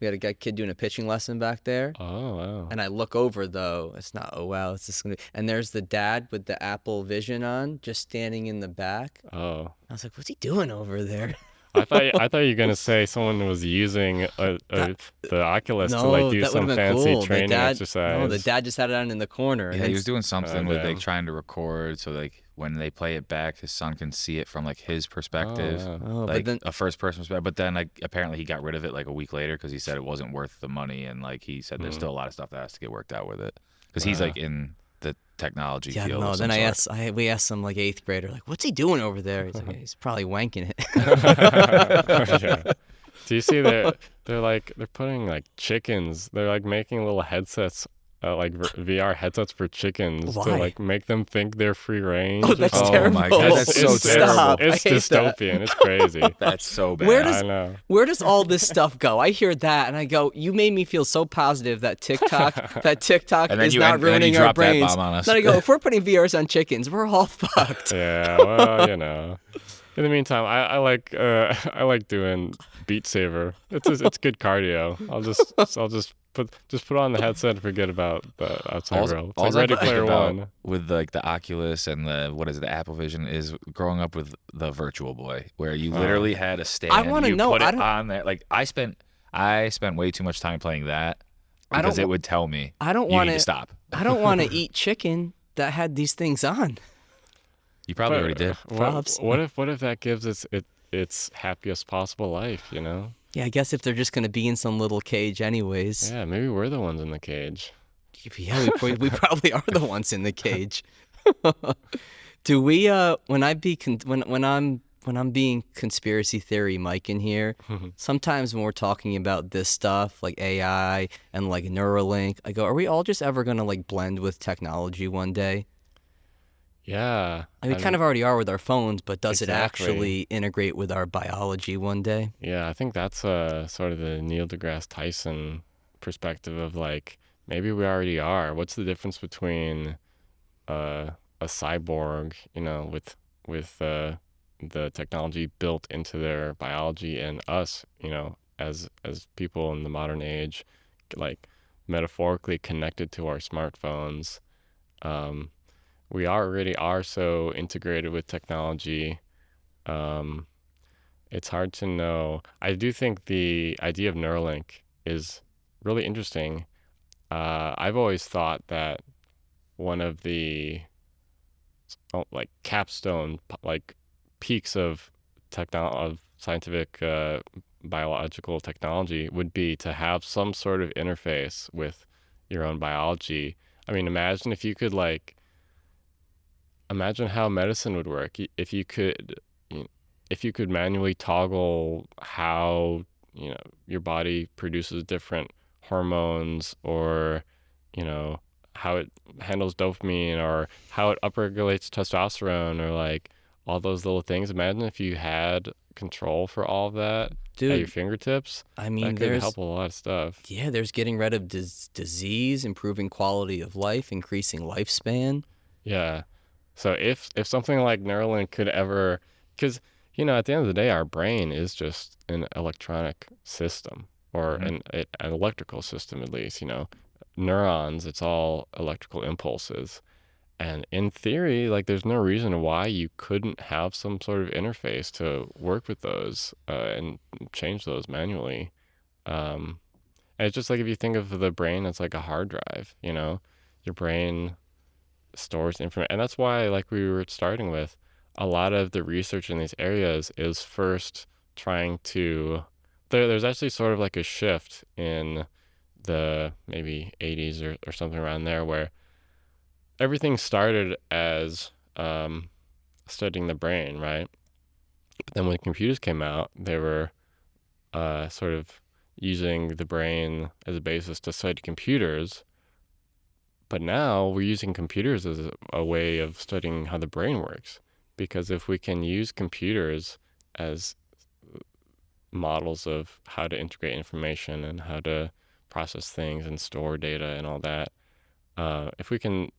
we had a kid doing a pitching lesson back there. Oh, wow. And I look over, though. It's not, oh, wow. It's just gonna. And there's the dad with the Apple Vision on, just standing in the back. Oh. I was like, what's he doing over there? I thought you were gonna say someone was using the Oculus to like do some fancy training exercise. No, the dad just had it on in the corner. Yeah, he was doing something with like damn. trying to record, so like when they play it back, his son can see it from like his perspective, Oh, like but then a first person perspective. But then like apparently he got rid of it like a week later because he said it wasn't worth the money, and like he said there's still a lot of stuff that has to get worked out with it because he's like in the technology yeah, field. no. of Then some sort. we asked some like 8th grader, like, what's he doing over there? He's like, he's probably wanking it. Yeah. Do you see they're putting like chickens? They're like making little headsets, like VR headsets for chickens Why? to like make them think they're free range. Oh, that's Oh terrible. my God, that's so Stop. terrible. It's I hate that. dystopian. It's crazy. That's so bad. Where I know. Where does all this stuff go? I hear that and I go, you made me feel so positive that TikTok And then is you- not and then you ruining our drop that brains. bomb on us. Then I go, if we're putting VRs on chickens, we're all fucked. Yeah. Well, you know. In the meantime, I like I like doing Beat Saber. It's good cardio. I'll just put on the headset and forget about the outside world. It's like I Ready can think Player about One. with like the Oculus and the Apple Vision is growing up with the Virtual Boy, where you literally had a stand. wanna you know, put I it don't- on there. Like I spent way too much time playing that I because don't it wa- would tell me I don't you want need to stop. I don't want to eat chicken that had these things on. You probably already did. Props. What if that gives its happiest possible life? You know? Yeah, I guess if they're just gonna be in some little cage anyways. Yeah, maybe we're the ones in the cage. Yeah, we probably are the ones in the cage. Do we? When I'm being conspiracy theory Mike in here, sometimes when we're talking about this stuff like AI and like Neuralink, I go, are we all just ever gonna like blend with technology one day? Yeah. I mean, we kind of already are with our phones, but does it Exactly. actually integrate with our biology one day? Yeah, I think that's sort of the Neil deGrasse Tyson perspective of like maybe we already are. What's the difference between a cyborg, with the technology built into their biology and us, as people in the modern age, like metaphorically connected to our smartphones. Um, we already are so integrated with technology. Um, it's hard to know. I do think the idea of Neuralink is really interesting. I've always thought that one of the like capstone like peaks of scientific biological technology would be to have some sort of interface with your own biology. I mean, imagine how medicine would work if you could manually toggle how your body produces different hormones, or how it handles dopamine, or how it upregulates testosterone, or like all those little things. Imagine if you had control for all of that at your Dude, fingertips. I mean, That could help a lot of stuff. there's getting rid of disease, improving quality of life, increasing lifespan. Yeah. So if something like Neuralink could ever, because at the end of the day, our brain is just an electronic system, or an electrical system at least. Neurons, it's all electrical impulses, and in theory, like there's no reason why you couldn't have some sort of interface to work with those and change those manually. Um, and it's just like if you think of the brain as like a hard drive, your brain stores information. And that's why, like we were starting with, a lot of the research in these areas is first trying to, there's actually sort of like a shift in the maybe 80s or something around there, where everything started as studying the brain, right? But then when computers came out, they were sort of using the brain as a basis to study computers. But now we're using computers as a way of studying how the brain works. Because if we can use computers as models of how to integrate information and how to process things and store data and all that, if we can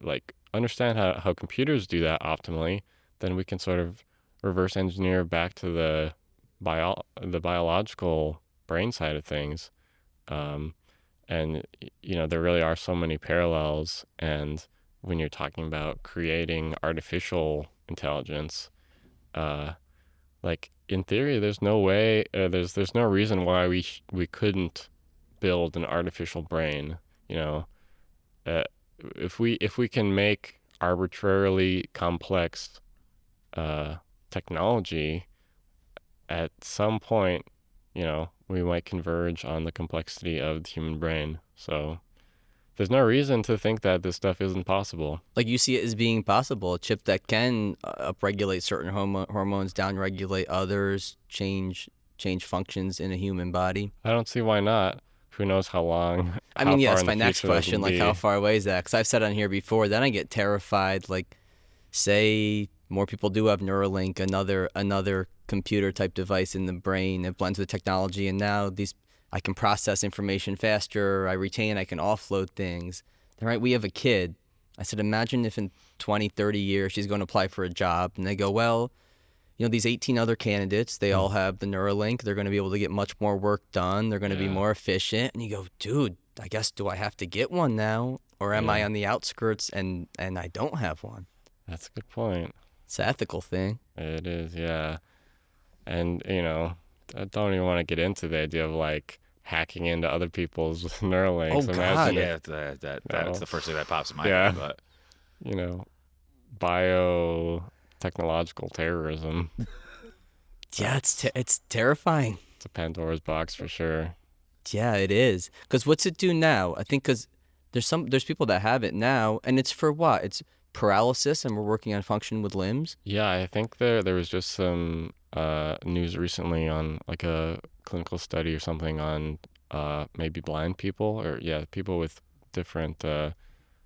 like understand how computers do that optimally, then we can sort of reverse engineer back to the biological brain side of things. And there really are so many parallels. And when you're talking about creating artificial intelligence, like in theory, there's no way, there's no reason why we couldn't build an artificial brain. If we can make arbitrarily complex technology, at some point, we might converge on the complexity of the human brain. So there's no reason to think that this stuff isn't possible. Like you see it as being possible, a chip that can upregulate certain hormones, downregulate others, change functions in a human body. I don't see why not. Who knows how long? I mean, how yeah, far that's in my the next future those question. will Like, be. how far away is that? Because I've said on here before, then I get terrified. Like, say more people do have Neuralink, another computer type device in the brain that blends with technology, and now I can process information faster. I can offload things. Then, right, we have a kid. I said, imagine if in 20, 30 years she's going to apply for a job, and they go, well, these 18 other candidates, they all have the Neuralink. They're going to be able to get much more work done. They're going to be more efficient. And you go, dude, I guess, do I have to get one now? Or am I on the outskirts and I don't have one? That's a good point. It's an ethical thing. It is, yeah. And, I don't even want to get into the idea of like hacking into other people's Neuralinks. Oh, God. Yeah, that's the first thing that pops in my head. But biotechnological terrorism. Yeah, it's terrifying. It's a Pandora's box for sure. Yeah, it is. Because what's it do now? I think because there's people that have it now, and it's for what? It's paralysis, and we're working on function with limbs. Yeah, I think there was just some news recently on like a clinical study or something on maybe blind people or people with different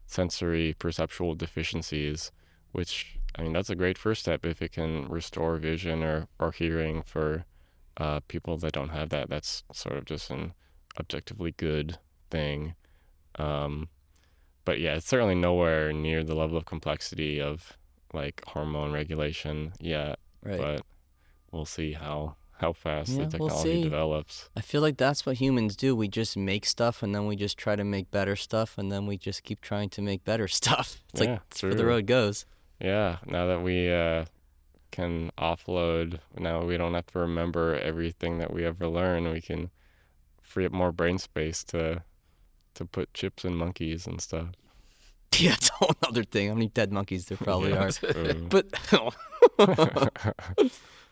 sensory perceptual deficiencies, which I mean that's a great first step if it can restore vision or hearing for people that don't have that. That's sort of just an objectively good thing. But yeah, it's certainly nowhere near the level of complexity of like hormone regulation yet. Right. But we'll see how fast the We'll technology see. develops. I feel like that's what humans do. We just make stuff, and then we just try to make better stuff, and then we just keep trying to make better stuff. It's like it's where the road goes. Yeah, now that we can offload, now we don't have to remember everything that we ever learned. We can free up more brain space to put chips in monkeys and stuff. Yeah, it's a whole other thing. How many dead monkeys there probably are. But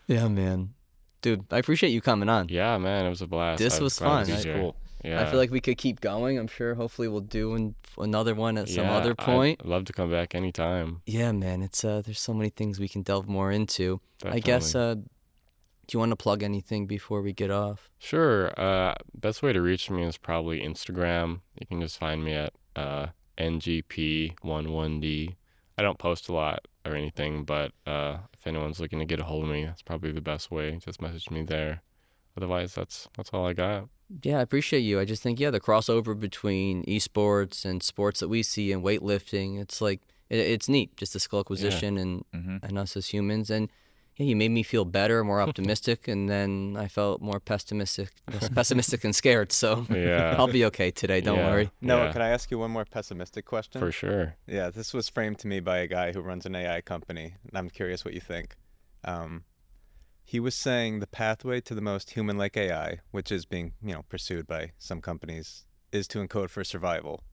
yeah, man. Dude, I appreciate you coming on. Yeah, man, it was a blast. This was fun. That's cool. Yeah. I feel like we could keep going. I'm sure hopefully we'll do another one at some other point. I'd love to come back anytime. Yeah, man. It's there's so many things we can delve more into. Definitely. I guess do you want to plug anything before we get off? Sure. Best way to reach me is probably Instagram. You can just find me at NGP11D. I don't post a lot or anything, but if anyone's looking to get a hold of me, that's probably the best way. Just message me there. Otherwise, that's all I got. Yeah, I appreciate you. I just think, the crossover between esports and sports that we see and weightlifting, it's like, it's neat, just the skill acquisition and us as humans. And yeah, you made me feel better, more optimistic, and then I felt more pessimistic and scared. So I'll be okay today. Don't worry. Noah, can I ask you one more pessimistic question? For sure. Yeah, this was framed to me by a guy who runs an AI company, and I'm curious what you think. He was saying the pathway to the most human-like AI, which is being, pursued by some companies, is to encode for survival.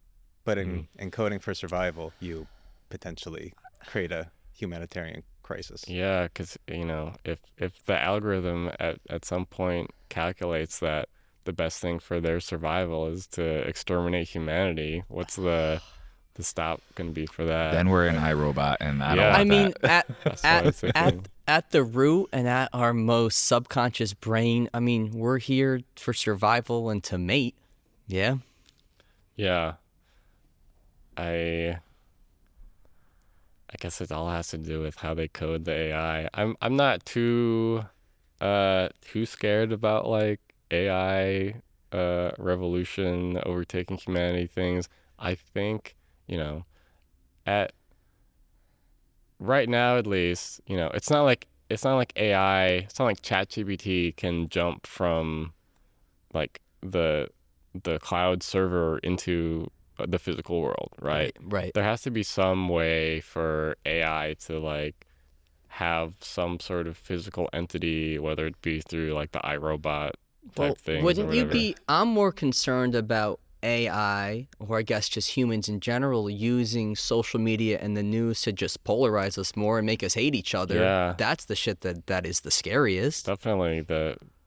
But in encoding for survival, you potentially create a humanitarian crisis. Yeah, because if the algorithm at some point calculates that the best thing for their survival is to exterminate humanity, what's the stop going to be for that? Then we're in iRobot, and I don't want that. At the root and at our most subconscious brain, I mean, we're here for survival and to mate. Yeah. Yeah. I guess it all has to do with how they code the AI. I'm not too scared about like AI revolution overtaking humanity things. I think, at right now at least, it's not like AI, it's not like ChatGPT can jump from like the cloud server into the physical world, right? Right. There has to be some way for AI to like have some sort of physical entity, whether it be through like the iRobot type thing. Wouldn't you be? I'm more concerned about AI, or I guess just humans in general, using social media and the news to just polarize us more and make us hate each other. Yeah. That's the shit that is the scariest. Definitely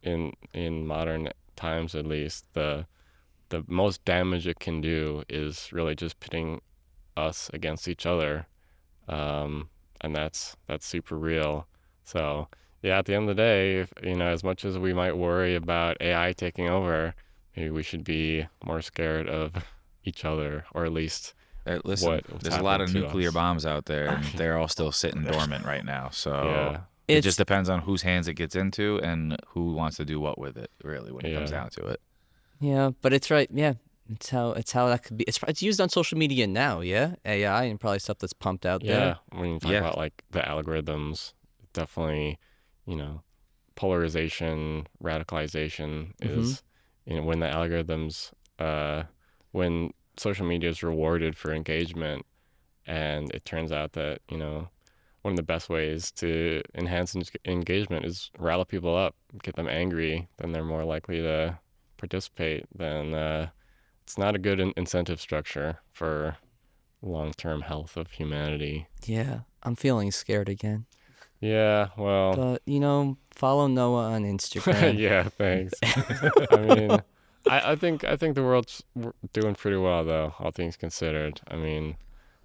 in modern times, at least, the most damage it can do is really just pitting us against each other, and that's super real. So yeah, at the end of the day, if, as much as we might worry about AI taking over, maybe we should be more scared of each other, or at least Listen, there's a lot of nuclear us. bombs out there, and they're all still sitting dormant right now. So Yeah. it just depends on whose hands it gets into and who wants to do what with it, really, when it comes down to it. Yeah, but it's right. Yeah, it's how that could be. It's used on social media now. Yeah, AI and probably stuff that's pumped out there. Yeah, when you talk about like the algorithms, definitely polarization, radicalization is, when the algorithms, when social media is rewarded for engagement, and it turns out that, one of the best ways to enhance engagement is rile people up, get them angry, then they're more likely to participate. Then it's not a good incentive structure for long-term health of humanity. Yeah, I'm feeling scared again. Yeah, well. But, follow Noah on Instagram. Yeah, thanks. I mean, I think the world's doing pretty well, though, all things considered. I mean,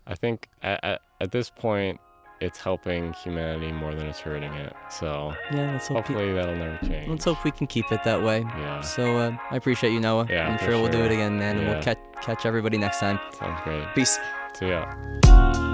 I think at this point, it's helping humanity more than it's hurting it. So yeah, let's hope hopefully that'll never change. Let's hope we can keep it that way. Yeah. So I appreciate you, Noah. Yeah, I'm for sure we'll do sure. it again, man. And Yeah. we'll catch everybody next time. Sounds great. Peace. See ya.